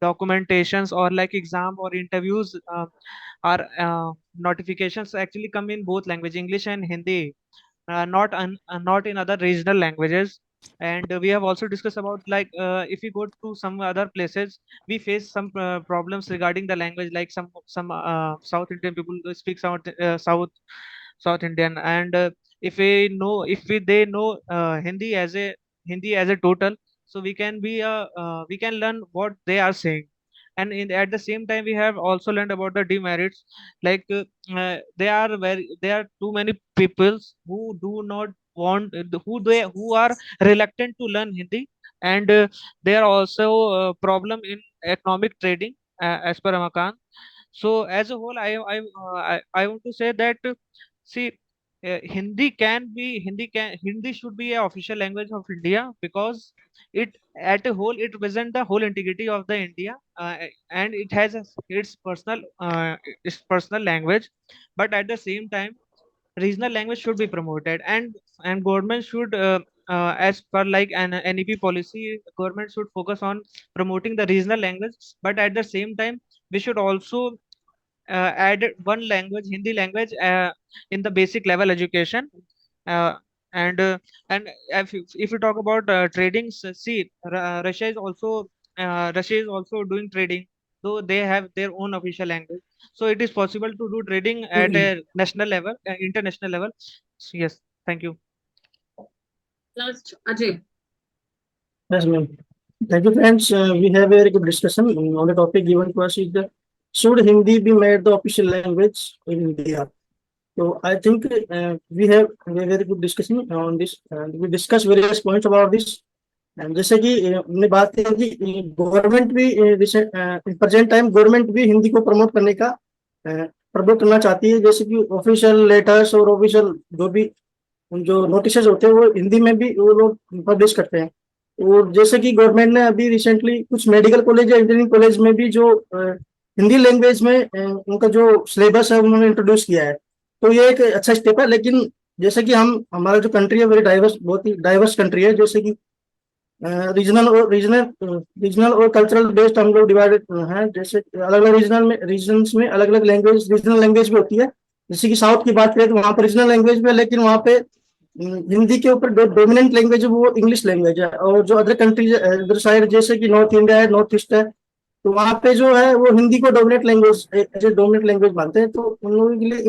documentations or exam or interviews or notifications actually come in both language, English and Hindi, not in other regional languages. And we have also discussed about like if we go to some other places, we face some problems regarding the language, like some South Indian people who speak South Indian, and if they know Hindi as a total, so we can learn what they are saying. And at the same time, we have also learned about the demerits, like there are too many people who do not want who are reluctant to learn Hindi, and there are also problem in economic trading, as per Amakan. So as a whole, I want to say that see, Hindi should be a official language of India, because it at a whole it represents the whole integrity of the India, and it has its personal language. But at the same time, regional language should be promoted, and government should as per like an NEP policy, government should focus on promoting the regional language. But at the same time, we should also add one language, Hindi language, in the basic level education. Uh, and uh, and if you talk about trading, see, Russia is also doing trading, though they have their own official language. So it is possible to do trading at a national level, international level. So yes, thank you. Last, Ajay. Yes, ma'am. Thank you, friends. We have a very good discussion on the topic given to us is the should Hindi be made the official language in India? So I think we have a very good discussion on this, and we discuss various points about this. And जैसे कि हमने बात की कि government भी present time government भी हिंदी को promote करने का प्रमोट करना चाहती है, जैसे कि ऑफिशियल लेटर्स और ऑफिशियल जो नोटिस होते हैं वो हिंदी में भी वो लोग पब्लिश करते हैं। और जैसे कि गवर्नमेंट ने अभी रिसेंटली कुछ मेडिकल कॉलेज या इंजीनियरिंग कॉलेज में भी जो हिंदी लैंग्वेज में उनका जो सिलेबस है उन्होंने इंट्रोड्यूस किया है, तो ये एक अच्छा स्टेप है। लेकिन जैसे कि हमारा जो कंट्री है वेरी डाइवर्स, बहुत ही डाइवर्स कंट्री है, जैसे कि रीजनल और कल्चरल बेस्ड हम लोग डिवाइडेड हैं। जैसे अलग अलग रीजन्स में अलग अलग रीजनल लैंग्वेज भी होती है। जैसे कि साउथ की बात करें तो वहाँ पर रीजनल लैंग्वेज भी है, लेकिन वहाँ पे हिंदी के ऊपर डोमिनेंट लैंग्वेज है वो इंग्लिश लैंग्वेज है। और जो अदर कंट्रीज अदर साइड जैसे कि नॉर्थ इंडिया है, नॉर्थ ईस्ट है, तो वहाँ पे जो है वो हिंदी को dominate language as a dominate language मानते हैं। तो उन लोगों के लिए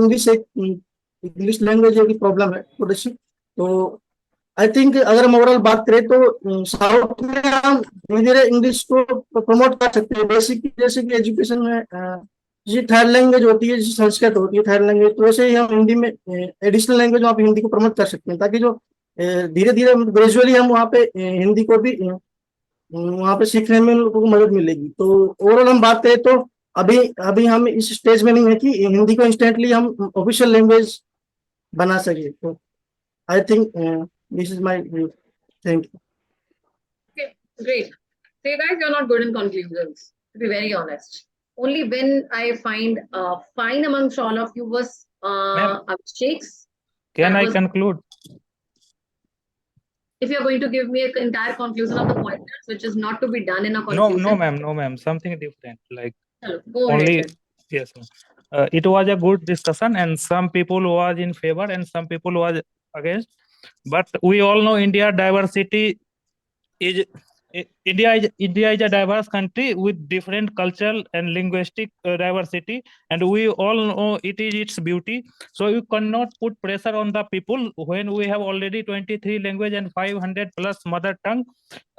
इंग्लिश लैंग्वेज एक प्रॉब्लम है थोड़ी सी। तो आई थिंक अगर हम ओवरऑल बात करें तो साउथ में हम धीरे धीरे इंग्लिश को प्रमोट कर सकते हैं। बेसिक जैसे कि एजुकेशन में ये थर्ड लैंग्वेज होती है, जैसे संस्कृत होती है थर्ड लैंग्वेज, तो वैसे ही हम हिंदी में एडिशनल लैंग्वेज वहाँ पे हिंदी को प्रमोट कर सकते हैं, ताकि जो धीरे धीरे ग्रेजुअली हम वहाँ पे हिंदी को भी वहाँ पे सीखने में लोगों को मदद मिलेगी। तो ओवरऑल हम बात करें तो अभी हम इस स्टेज में नहीं है कि हिंदी को इंस्टेंटली हम ऑफिशियल लैंग्वेज बना सके। तो I think this is my view. Thank you. Okay, great. So you guys, you're not good in conclusions, to be very honest. Only when I find fine amongst all of you was Abhishek's. Can I conclude? If you're going to give me an entire conclusion of the pointers, which is not to be done in a conclusion. No, ma'am. Something different. Like Hello, go only ahead. yes, ma'am. It was a good discussion, and some people was in favor and some people was against. But we all know India is a diverse country with different cultural and linguistic diversity, and we all know it is its beauty. So you cannot put pressure on the people when we have already 23 language and 500 plus mother tongue,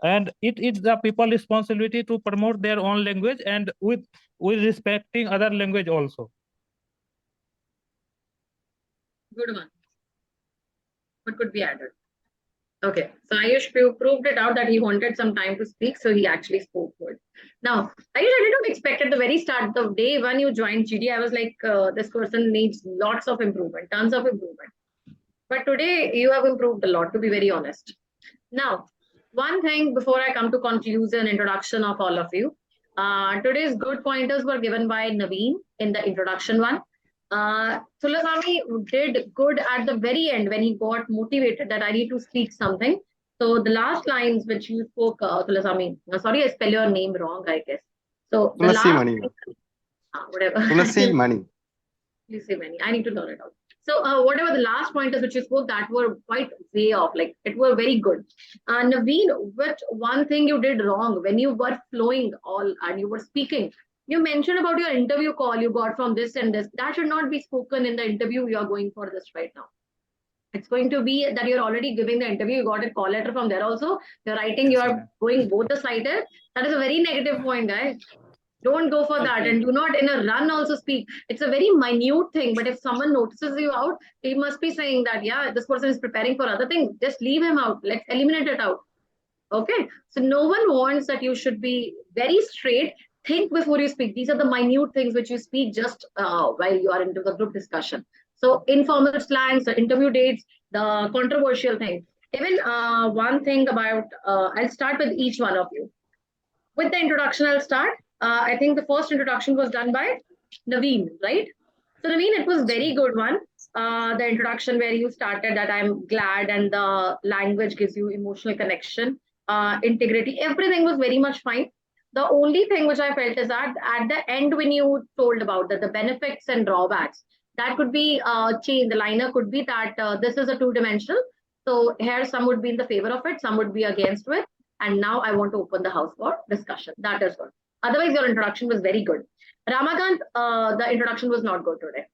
and it is the people responsibility to promote their own language and with respecting other language also. Good one. What could be added? Okay, so Ayush proved it out that he wanted some time to speak, so he actually spoke good. Now, Ayush, I did not expect at the very start, the day when you joined GD, I was like, this person needs lots of improvement, tons of improvement. But today, you have improved a lot, to be very honest. Now, one thing before I come to conclusion, introduction of all of you, today's good pointers were given by Naveen in the introduction one. Tulasami did good at the very end when he got motivated that I need to speak something. So the last lines which you spoke, Tulasami, sorry, I spell your name wrong, I guess. So the last Tulasi Mani. whatever. Tulasi Mani. You say many. I need to learn it out. So whatever the last pointers which you spoke, that were quite way off. Like it were very good. Naveen, what one thing you did wrong when you were flowing all and you were speaking? You mentioned about your interview call you got from this and this. That should not be spoken in the interview you are going for this right now. It's going to be that you're already giving the interview. You got a call letter from there also. You're writing, you are going both the sided. That is a very negative point, guys. Don't go for that, and do not in a run also speak. It's a very minute thing, but if someone notices you out, he must be saying that, yeah, this person is preparing for other things. Just leave him out. Let's eliminate it out. Okay. So no one wants that you should be very straight. Think before you speak. These are the minute things which you speak just while you are into the group discussion. So informal slangs, the interview dates, the controversial things. Even one thing about, I'll start with each one of you. With the introduction, I'll start. I think the first introduction was done by Naveen, right? So Naveen, it was very good one. The introduction where you started that I'm glad and the language gives you emotional connection, integrity, everything was very much fine. The only thing which I felt is that at the end when you told about the benefits and drawbacks, that could be changed. The liner could be that this is a two-dimensional. So here some would be in the favor of it, some would be against it. And now I want to open the house for discussion. That is good. Otherwise, your introduction was very good. Ramakant, the introduction was not good today.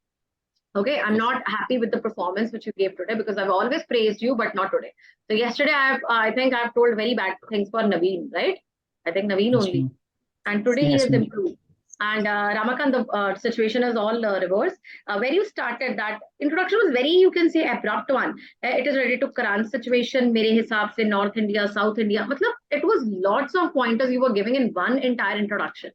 Okay, I'm not happy with the performance which you gave today because I've always praised you, but not today. So yesterday, I think I've told very bad things for Naveen, right? I think Naveen only. And today he has improved. And Ramakant, the situation is all reverse. Where you started, that introduction was very, you can say, abrupt one. It is related to current situation, mere hisab se North India, South India. Matlab, it was lots of pointers you were giving in one entire introduction.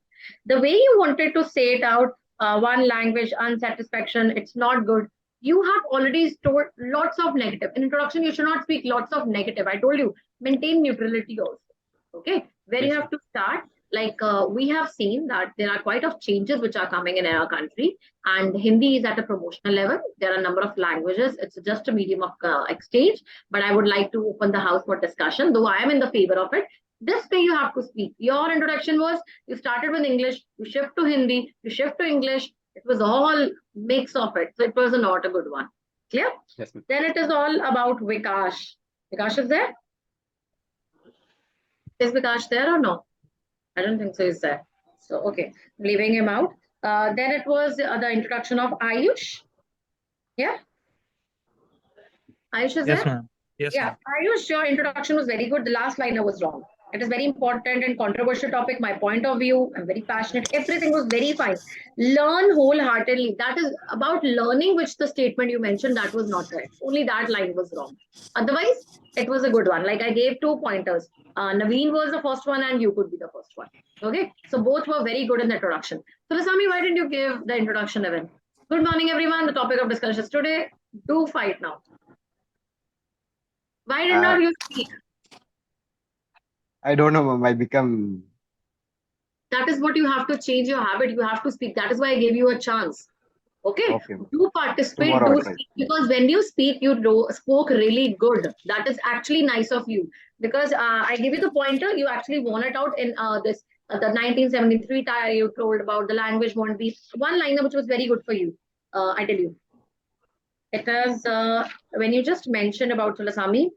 The way you wanted to say it out, one language, unsatisfaction, it's not good. You have already stored lots of negative. In introduction, you should not speak lots of negative. I told you, maintain neutrality also. Okay, where you have to start. Like we have seen that there are quite of changes which are coming in our country, and Hindi is at a promotional level. There are a number of languages. It's just a medium of exchange, but I would like to open the house for discussion, though I am in the favor of it. This way you have to speak. Your introduction was, you started with English, you shift to Hindi, you shift to English. It was all mix of it. So it was not a good one. Clear? Yes, then it is all about Vikash. Vikash is there? Is Vikash there or no? I don't think so, is there. So, okay, I'm leaving him out. Then it was the introduction of Ayush. Yeah? Ayush is Yes, there? ma'am. Yes, yeah, ma'am. Ayush, your introduction was very good. The last liner was wrong. It is very important and controversial topic. My point of view, I'm very passionate. Everything was very fine. Learn wholeheartedly. That is about learning, which the statement you mentioned, that was not correct. Only that line was wrong. Otherwise, it was a good one. Like I gave 2 pointers. Naveen was the first one and you could be the first one. Okay. So both were very good in the introduction. So Lasami, why didn't you give the introduction, Evan? Good morning, everyone. The topic of discussion is today. Do fight now. Why did not you speak? I don't know, ma'am. I become. That is what you have to change your habit. You have to speak. That is why I gave you a chance. Okay. Do participate, do speak. Because when you speak, you spoke really good. That is actually nice of you. Because I give you the pointer, you actually won it out in this the 1973 tire you told about the language won't be one liner which was very good for you. I tell you. It is when you just mentioned about Tulasami.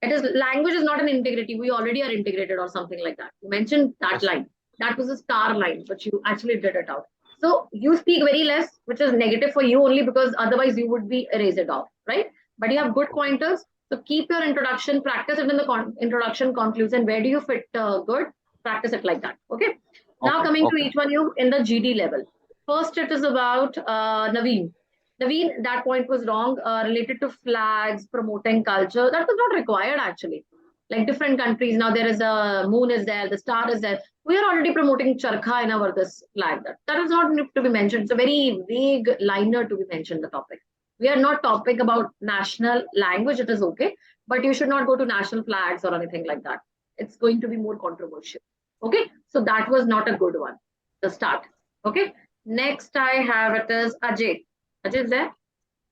It is language is not an integrity. We already are integrated or something like that. You mentioned that line. That was a star line, but you actually did it out. So you speak very less, which is negative for you only because otherwise you would be erased off, right? But you have good pointers. So keep your introduction, practice it in the introduction, conclusion. Where do you fit good? Practice it like that. Okay. Now coming to each one you in the GD level. First, it is about Naveen. Naveen, that point was wrong, related to flags, promoting culture. That was not required actually. Like different countries, now there is a moon is there, the star is there. We are already promoting charkha in our this flag. That is not to be mentioned. It's a very vague liner to be mentioned, the topic. We are not talking about national language, it is okay. But you should not go to national flags or anything like that. It's going to be more controversial. Okay, so that was not a good one, the start. Okay, next I have it is Ajay. Ajay is there?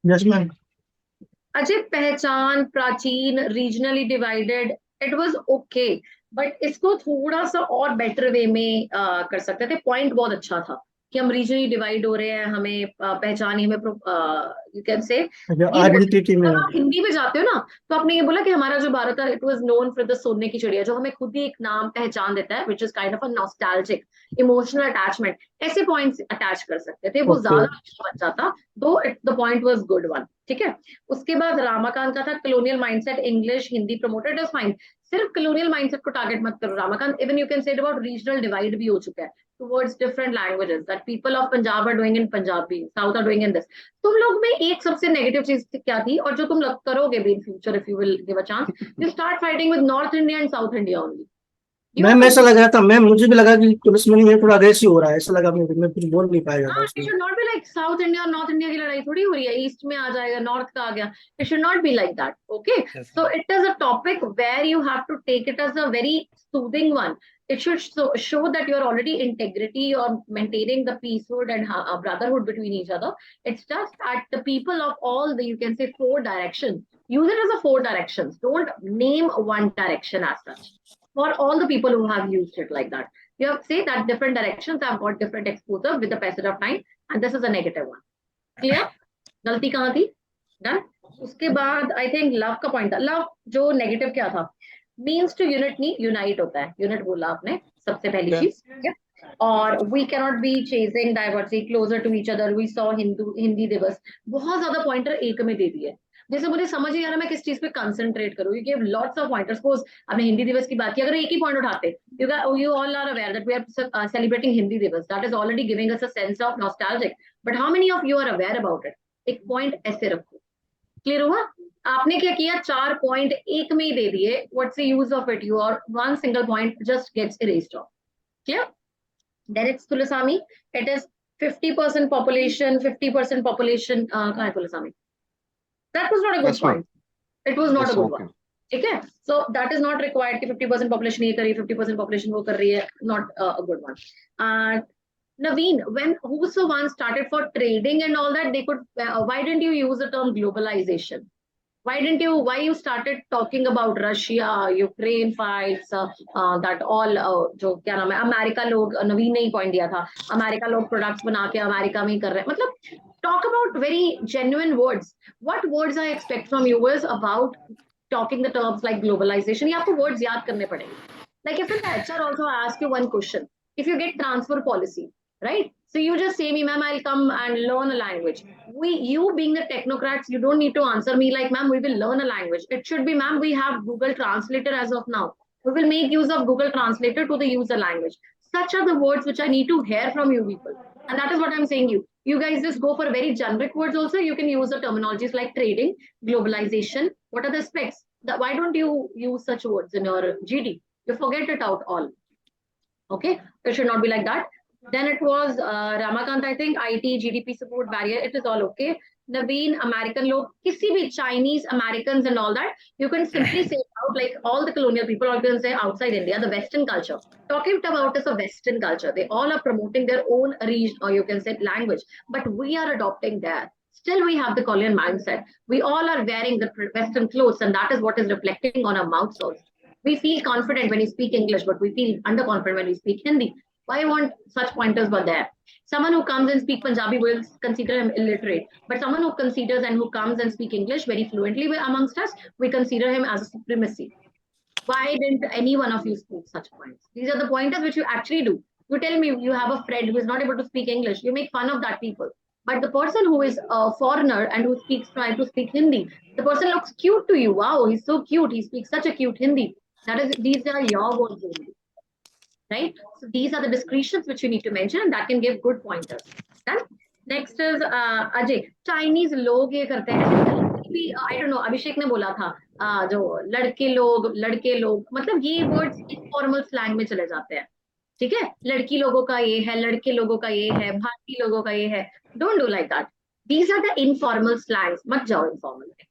Yes, ma'am. Ajay, पहचान, प्राचीन, regionally divided, it was okay. But इसको थोड़ा सा और better way में कर सकते थे. Point बहुत अच्छा था. कि हम रीजनली डिवाइड हो रहे हैं, हमें पहचान, हमें यू कैन से आइडेंटिटी में। जब आप हिंदी में जाते हो ना, तो आपने ये बोला कि हमारा जो भारत है it was known for the सोने की चिड़िया, जो हमें खुद ही एक नाम पहचान देता है, which is kind of a nostalgic emotional attachment. ऐसे पॉइंट्स अटैच कर सकते थे, वो ज्यादा अच्छा बन जाता, दो the point was good one. ठीक है, उसके बाद रामाकांत का था colonial mindset, English Hindi promoted, is fine. सिर्फ कलोनियल माइंडसेट को टारगेट मत करो Ramakant, even you can say about regional divide भी हो चुका है towards different languages that people of Punjab are doing in Punjabi, South are doing in this. तुम लोग में एक सबसे नेगेटिव चीज क्या थी, और जो तुम लोग करोगे भी in future if you will give a chance, you start fighting with North India and South India only. Ma'am ऐसा लग रहा था, मैम मुझे भी लगा कि पुलिस में ये थोड़ा अग्रेसिव हो रहा है, ऐसा लगा, मैं कुछ बोल नहीं पाया था it should not be like South India और North India की लड़ाई थोड़ी हो रही है, ईस्ट में आ जाएगा, नॉर्थ का आ गया, it should not be like that. Okay, so it is a topic where you have to take it as a very soothing one. It should show that you're already integrity or maintaining the peacehood and brotherhood between each other. It's just that the people of all the, you can say, four directions, use it as a four directions. Don't name one direction as such. For all the people who have used it like that, you have to say that different directions have got different exposure with the passage of time, and this is a negative one. Clear? गलती कहाँ थी? Done. उसके बाद I think love का point था. Love जो negative क्या था? मीन्स टू यूनिट नहीं, यूनाइट होता है, यूनिट बोला आपने सबसे पहली चीज। और we cannot be chasing diversity closer to each other, we saw Hindi Diwas, बहुत ज्यादा पॉइंटर एक में दे दिए, जैसे मुझे समझ नहीं आ रहा मैं किस चीज पे कंसंट्रेट करूँ। You give lots of pointers. Suppose आपने हिंदी दिवस की बात की, अगर एक ही पॉइंट उठाते, you all are aware that we are celebrating Hindi Diwas, that is already giving us a sense of nostalgic, but how many of you are aware about it? एक point ऐसे रखो। क्लियर हुआ? आपने क्या किया, 4 पॉइंट एक में ही दे दिए, what's the use of it? You और one single point just gets erased off. Clear? Then it's तुलसामी, इट इज 50% population, 50% population, कहाँ है तुलसामी? That was not a good point. It was not a good one. ठीक है, so that is not required कि 50% population ये कर रही है, 50% population वो कर रही है, not a good one. Naveen, when whoso one started for trading and all that, they could, why didn't you use the term globalization? Why you started talking about Russia, Ukraine fights, that all, जो क्या नाम है, America लोग, नवीन ने ही point दिया था, America लोग products बना के अमेरिका में ही कर रहे हैं, मतलब talk about very genuine words. What words I expect from you is about talking the terms like globalization. ये आपको words याद करने पड़ेंगे. Like if in the HR also I ask you one question, if you get transfer policy, right? So you just say me, ma'am, I'll come and learn a language. You being the technocrats, you don't need to answer me like, ma'am, we will learn a language. It should be, ma'am, we have Google Translator as of now. We will make use of Google Translator to the user language. Such are the words which I need to hear from you people. And that is what I'm saying you. You guys just go for very generic words also. You can use the terminologies like trading, globalization. What are the specs? Why don't you use such words in your GD? You forget it out all. Okay, it should not be like that. Then it was Ramakant, I think, IT, GDP support barrier, it is all okay. Naveen, American log, kisi bhi Chinese, Americans and all that, you can simply say out like all the colonial people, or you can say outside India, the Western culture. Talking about is a Western culture. They all are promoting their own region, or you can say language, but we are adopting that. Still, we have the colonial mindset. We all are wearing the Western clothes, and that is what is reflecting on our mouths also. We feel confident when we speak English, but we feel underconfident when we speak Hindi. Why want such pointers were there? Someone who comes and speaks Punjabi will consider him illiterate, but someone who considers and who comes and speaks English very fluently amongst us, we consider him as a supremacy. Why didn't any one of you speak such points? These are the pointers which you actually do. You tell me you have a friend who is not able to speak English, you make fun of that people. But the person who is a foreigner and who tries to speak Hindi, the person looks cute to you. Wow, he's so cute. He speaks such a cute Hindi. These are your words only. Right? So these are the discretions which you need to mention, and that can give good pointers. Done? Next is Ajay. Chinese लोग ये करते हैं, I don't know, अभिषेक ने बोला था जो लड़के लोग, मतलब ये words informal slang में चले जाते हैं. ठीक है, लड़की लोगों का ये है, लड़के लोगों का ये है, भारतीय लोगों का ये है. Don't do like that. These are the informal slangs. मत जाओ informal में.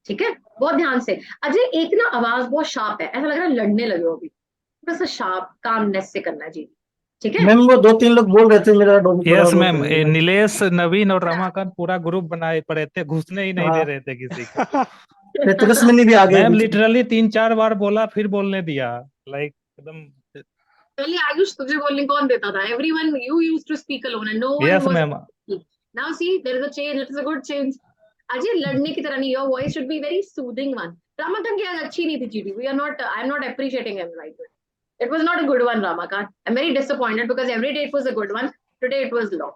ठीक है, बहुत ध्यान से. अजय एक ना आवाज बहुत शार्प है, ऐसा लग रहा है लड़ने लगे हो अभी. थोड़ा सा शार्प कामनेस से करना जी. ठीक है मैम, वो 2-3 लोग बोल रहे थे मेरा यस मैम, नीलेश, नवीन और रमाकांत पूरा ग्रुप बनाए पड़े थे, घुसने ही नहीं दे रहे थे किसी को. भी आ गए. मैम लिटरली 3-4 बार बोला, फिर बोलने दिया, लाइक एकदम Pehले Ayush तुझे बोलने कौन देता था? Everyone, you used to speak alone and no one Yes, was. ma'am. Now see, there is a change. It is a good change. Ajay, लड़ने की तरह नहीं. Your voice should be very soothing one. Ramakant की आज अच्छी नहीं थी GD. We are not. I'm not appreciating him right now. It was not a good one, Ramakant. I'm very disappointed because every day it was a good one. Today it was low.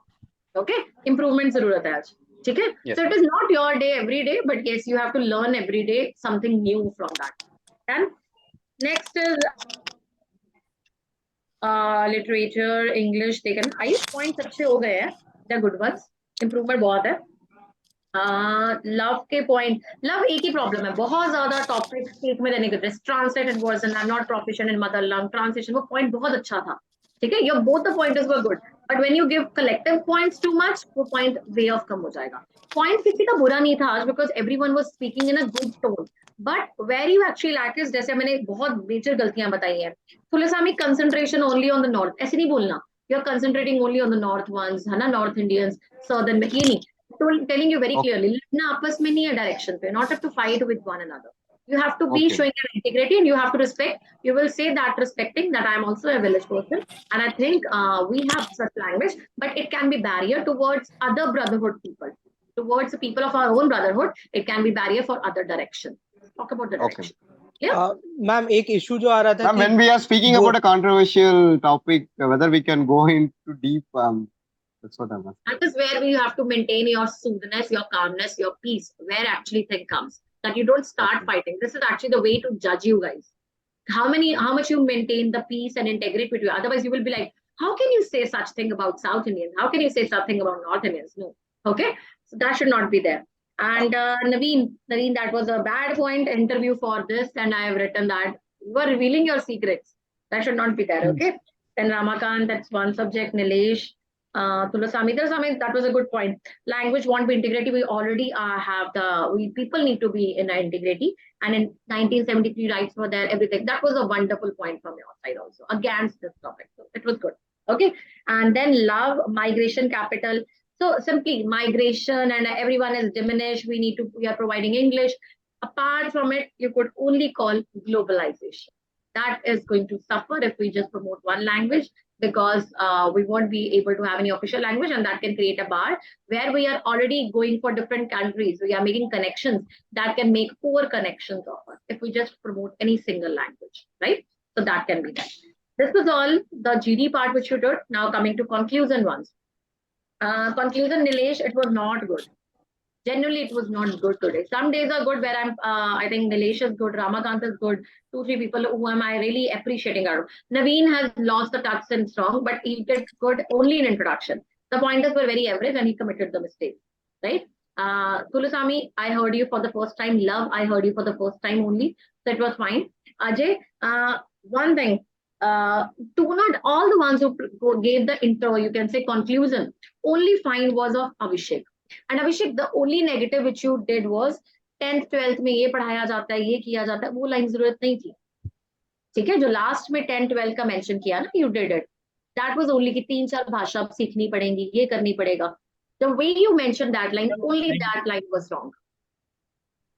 Okay, improvement जरूरत है आज. ठीक है? Yes, So it is not your day every day, but yes, you have to learn every day something new from that. And next is literature, English. They can. I points अच्छे हो गए हैं. They're good ones. Improvement बहुत है. Love के point, love एक ही problem है, बहुत ज्यादा टॉपिक एक में देने के translated version, I am not proficient in mother lung translation. वो पॉइंट बहुत अच्छा था, ठीक है, your both the pointers were good, but when you give collective points too much, वो पॉइंट वे ऑफ कम हो जाएगा. पॉइंट किसी का बुरा नहीं था आज, because everyone was speaking in a good tone, but where you actually lack is, जैसे मैंने बहुत मेजर गलतियां बताई हैं. थोड़ा concentration only on the north, ऐसे नहीं बोलना you are concentrating only on the north ones, है ना, नॉर्थ इंडियंस सदर्न में, ये नहीं. Telling you very clearly, लड़ना आपस में नहीं है डायरेक्शन पे, not have to fight with one another. You have to be showing your integrity and you have to respect. You will say that respecting that I am also a village person, and I think we have such language, but it can be barrier towards other brotherhood people, towards the people of our own brotherhood. It can be barrier for other direction. Talk about the direction. Yeah. Ma'am, एक issue जो आ रहा था Ma'am, when we are speaking about a controversial topic, whether we can go into deep, that's what I'm asking. That is where we have to maintain your soothness, your calmness, your peace, where actually thing comes. That you don't start fighting. This is actually the way to judge you guys. How much you maintain the peace and integrity with you. Otherwise, you will be like, how can you say such thing about South Indians? How can you say something about North Indians? No. Okay? So that should not be there. And Naveen, that was a bad point interview for this, and I have written that you are revealing your secrets. That should not be there. Okay? Then Ramakant, that's one subject. Nilesh. Tulasami, that was a good point. Language won't be integrity. We already have people need to be in integrity. And in 1973, rights were there, everything. That was a wonderful point from your side also against this topic. So it was good. Okay. And then love, migration capital. So simply migration and everyone is diminished. We are providing English. Apart from it, you could only call globalization. That is going to suffer if we just promote one language, because we won't be able to have any official language, and that can create a bar where we are already going for different countries. We are making connections that can make poor connections of us if we just promote any single language, right? So that can be done. This is all the GD part which you did. Now coming to conclusion ones. Conclusion, Nilesh, it was not good. Generally, it was not good today. Some days are good where I think Nilesh is good, Ramakant is good, 2-3 people who am I really appreciating out. Naveen has lost the touch and strong, but he did good only in introduction. The pointers were very average and he committed the mistake, right? Tulasami, I heard you for the first time. Love, I heard you for the first time only. So it was fine. Ajay, one thing, do not all the ones who gave the intro, you can say conclusion, only fine was of Abhishek. And Abhishek, the only negative which you did was 10th 12th में ये पढ़ाया जाता है, ये किया जाता है, वो लाइन जरूरत नहीं थी, ठीक है. जो लास्ट में 10th 12th का मेंशन किया ना, you did it. That was only कि 3-4 भाषा सीखनी पड़ेंगी, ये करनी पड़ेगा. The way you mentioned that line, only that line was wrong.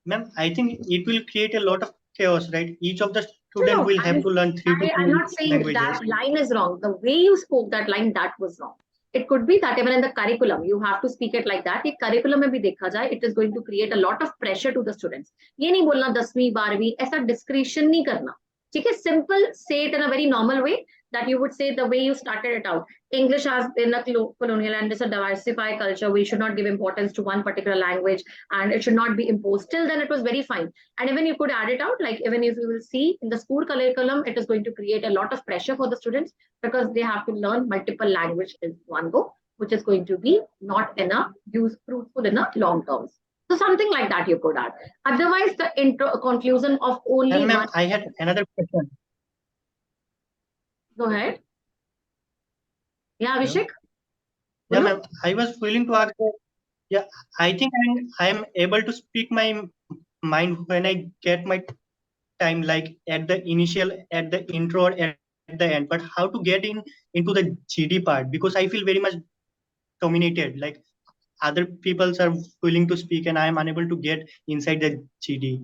Ma'am, I think it will create a lot of chaos, right? Each of the students will have to learn 3 to 4 I'm not saying languages. that line is wrong. The way you spoke that line, that was wrong. It could be that even in the curriculum, you have to speak it like that. If curriculum में भी देखा जाए, it is going to create a lot of pressure to the students. ये नहीं बोलना 10वीं 12वीं, ऐसा discretion नहीं करना. ठीक है, simple, say it in a very normal way, that you would say the way you started it out. English has been a colonial and it's a diversified culture. We should not give importance to one particular language and it should not be imposed. Till then, it was very fine. And even you could add it out, like even if you will see in the school curriculum, it is going to create a lot of pressure for the students because they have to learn multiple language in one go, which is going to be not enough fruitful in a long terms. So something like that you could add. Otherwise, the conclusion of only one. I had another question. Go ahead. Yeah, Abhishek? Yeah, ma'am. I was willing to ask. Yeah, I think I am able to speak my mind when I get my time, like at the initial, at the intro, or at the end. But how to get into the GD part? Because I feel very much dominated. Like other people are willing to speak, and I am unable to get inside the GD.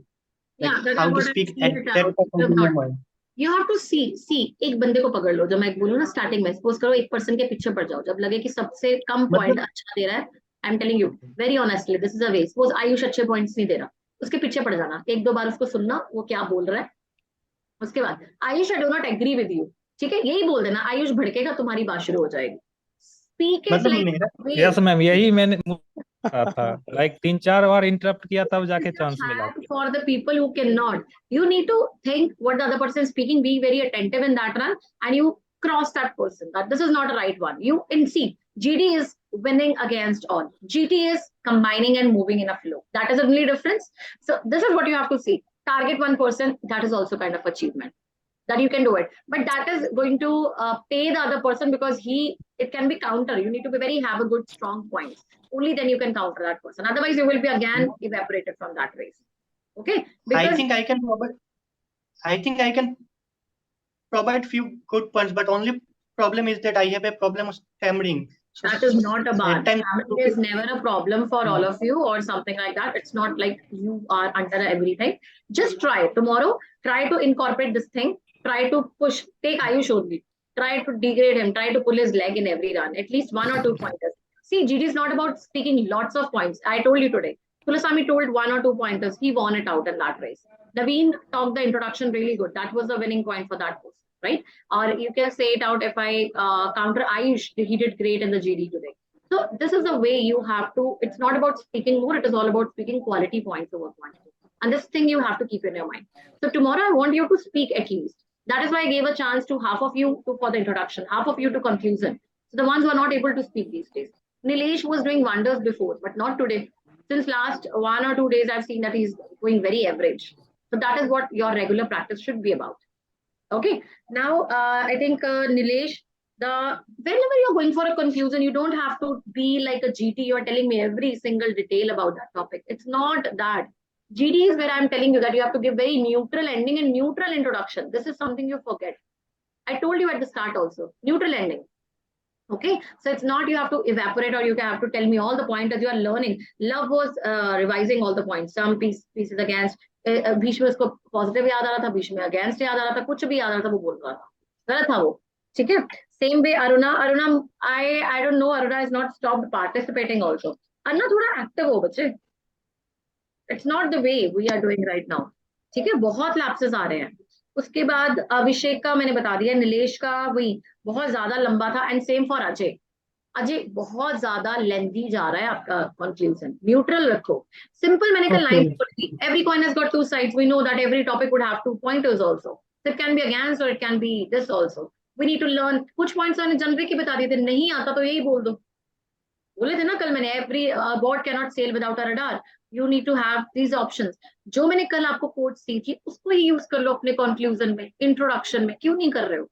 Like Yeah, how to speak at that point. You have to see एक बंदे को पकड़ लो, जब मैं बोलूँ ना starting में, suppose करो एक पर्सन के पीछे पड़ जाओ, जब लगे कि सबसे कम पॉइंट अच्छा दे रहा है, I am telling you very honestly, this is a way, suppose Ayush अच्छे पॉइंट्स नहीं दे रहा, उसके पीछे पड़ जाना, एक दो बार उसको सुनना वो क्या बोल रहा है, उसके बाद Ayush I do not agree with you, ठीक है, यही बोल देना, आयुष भड़केगा, तुम्हारी बात शुरू हो जाएगी। स्पीक इज मतलब लाइक मेरा यस मैम, यही मैंने था लाइक 3-4 बार इंटरप्ट किया तब जाके चांस मिला। For the people who cannot, you need to think what the other person is speaking, be very attentive in that run, and you cross that person, that this is not a right one. You and see, GD is winning against all, GT is combining and moving in a flow, that is the only difference. So this is what you have to see, target one person, that is also kind of achievement, that you can do it, but that is going to pay the other person, because it can be counter, you need to be very have a good strong points, only then you can counter that person, otherwise you will be again evaporated from that race. Okay, because I think I can provide few good points, but only problem is that I have a problem of stammering. So that is not a bar. Stammering is never a problem for all of you or something like that. It's not like you are under everything. Just try tomorrow, try to incorporate this thing, try to push, take Ayush only, try to degrade him, try to pull his leg in every run, at least 1 or 2 pointers. See, GD is not about speaking lots of points. I told you today, Tulasami told 1 or 2 pointers, he won it out in that race. Naveen talked the introduction really good, that was the winning point for that post, right? Or you can say it out, if I counter Ayush, he did great in the GD today. So this is the way you have to, it's not about speaking more, it is all about speaking quality points over quantity. And this thing you have to keep in your mind. So tomorrow I want you to speak at least. That is why I gave a chance to half of you for the introduction, half of you to conclusion. So the ones who are not able to speak these days. Nilesh was doing wonders before, but not today. Since last 1 or 2 days, I've seen that he's going very average. So that is what your regular practice should be about. Okay. Now, I think Nilesh, whenever you're going for a conclusion, you don't have to be like a GT. You're telling me every single detail about that topic. It's not that. GD is where I'm telling you that you have to give very neutral ending and neutral introduction. This is something you forget. I told you at the start also, neutral ending. Okay, so it's not you have to evaporate or you have to tell me all the pointers you are learning. Love was revising all the points. Some pieces against, बीच में उसको positive याद आ रहा था, बीच में against याद आ रहा था, कुछ भी याद आ रहा था, वो बोल रहा था, गलत था वो, ठीक है? Same way Aruna, I don't know, Aruna has not stopped participating also. Aruna थोड़ा active हो बच्चे. It's not the way we are doing right now. ठीक है, बहुत lapses आ रहे हैं. उसके बाद अभिषेक का मैंने बता दिया, नीलेश का वही बहुत ज्यादा लंबा था, and same for Ajay. Ajay बहुत ज्यादा लेंथी जा रहा है आपका कंक्लूजन. न्यूट्रल रखो, सिंपल. मैंने कल लाइन बोली, every coin has got 2 sides. We know that every topic would have 2 pointers also. So it can be against or it can be this also. We need to learn. कुछ points मैंने जनवरी के बता दिए थे, नहीं आता तो यही बोल दो. बोले थे ना कल मैंने, every boat can not sail without a radar. You need to have these options. जो मैंने कल आपको कोट्स दी थी उसको ही यूज कर लो अपने कंक्लूजन में, इंट्रोडक्शन में. क्यों नहीं कर रहे हो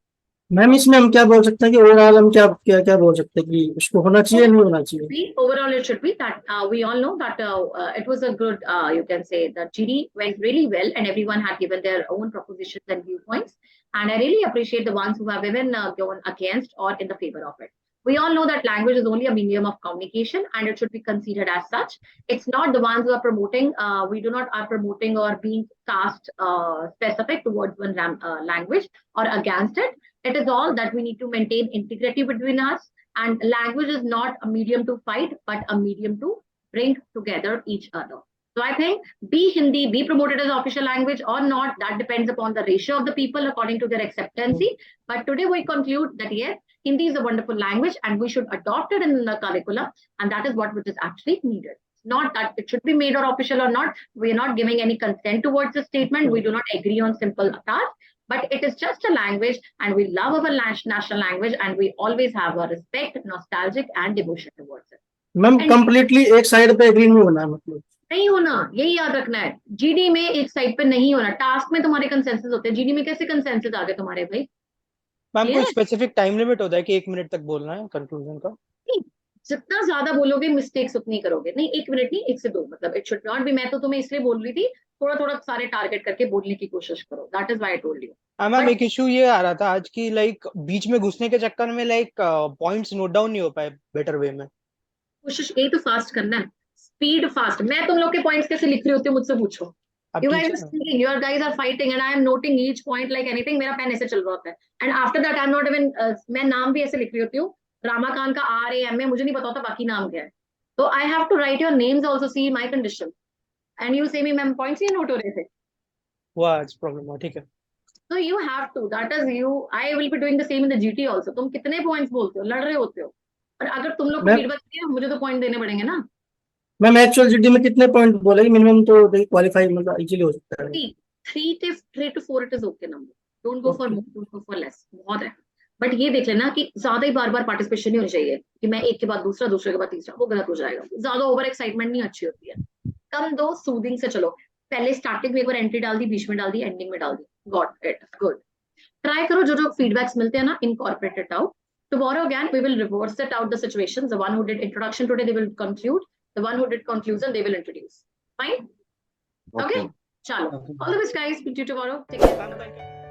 मैम? इसमें हम क्या बोल सकते हैं कि ओवरऑल हम क्या बोल सकते हैं कि उसको होना चाहिए, नहीं होना चाहिए? Overall it should be that we all know that it was a good, you can say that GD went really well and everyone had given their own propositions and viewpoints, and I really appreciate the ones who have even gone against or in the favor of it. We all know that language is only a medium of communication and it should be considered as such. It's not the ones who are promoting, we do not are promoting or being cast specific towards one language or against it. It is all that we need to maintain integrity between us, and language is not a medium to fight, but a medium to bring together each other. So I think be Hindi, be promoted as official language or not, that depends upon the ratio of the people according to their acceptancy. But today we conclude that yes, Hindi is a wonderful language and we should adopt it in the curriculum, and that is which is actually needed. Not that it should be made or official or not. We are not giving any consent towards the statement. We do not agree on simple tasks, but it is just a language and we love our national language and we always have a respect, nostalgic and devotion towards it. Ma'am completely एक side पे agree नहीं होना, मतलब नहीं होना, यही याद रखना है. जीडी में एक साइड पे नहीं होना. टास्क में तुम्हारे कंसेंसस होते हैं, जीडी में कैसे कंसेंसस आ गए तुम्हारे भाई? मैम कोई स्पेसिफिक टाइम लिमिट होता है कि 1 मिनट तक बोलना है कंक्लूजन का? जितना ज्यादा बोलोगे मिस्टेक्स उतनी करोगे. नहीं 1 मिनट नहीं, 1 से 2, मतलब इट शुड नॉट बी. मैं तो तुम्हें इसलिए बोल रही थी, थोड़ा थोड़ा सारे टारगेट करके बोलने की कोशिश करो. That is why I told you. Ma'am एक इशू ये आ रहा था आज की, लाइक बीच में घुसने के चक्कर में लाइक पॉइंट्स नोट डाउन नहीं हो पाए बेटर वे में. कोशिश यही तो फास्ट करना है, स्पीड फास्ट. मैं तुम लोग के पॉइंट्स कैसे लिख रही होती हूँ मुझसे पूछो. You guys are speaking, you guys are fighting, and I am noting each point like anything. मेरा पेन ऐसे चल रहा होता है. And after that, I'm not even मैं नाम भी ऐसे लिख रही होती हूँ. रामाकांत का RAM है, मुझे नहीं पता होता बाकी नाम क्या है. So I have to write your names also. See my condition. And you say me, ma'am points he note हो रहे थे. What's problem? ठीक है. So you have to. That is you. I will be doing the same in the GT also. तुम कितने points बोलते हो, लड़ रहे होते हो. और अगर तुम लोग को फीडबैक दिया, मुझे तो पॉइंट देने पड़ेंगे ना. मैम एक्चुअल जीडी में कितने पॉइंट बोलेगी मिनिमम, तो क्वालिफाई मतलब इजीली हो सकता है. 3 to 4 it is okay number. Don't go for more, don't go for less. बहुत है. बट ये देख लेना कि ज्यादा ही बार बार पार्टिसिपेशन नहीं होनी चाहिए कि मैं एक के बाद दूसरा, दूसरे के बाद तीसरा, वो गलत हो जाएगा. ज्यादा ओवर एक्साइटमेंट नहीं अच्छी होती है. कम दो, सूदिंग से चलो. पहले स्टार्टिंग में एक बार एंट्री डाल दी, बीच में डाल दी, एंडिंग में डाल दी. Got it, good. ट्राई करो जो फीडबैक्स मिलते हैं ना, incorporate it out. Tomorrow again we will reverse it out the situations. The one who did introduction today, they will conclude. The one who did conclusion, they will introduce. Fine? Okay? Chalo. All the best guys. Speak to you tomorrow. Take care. Bye.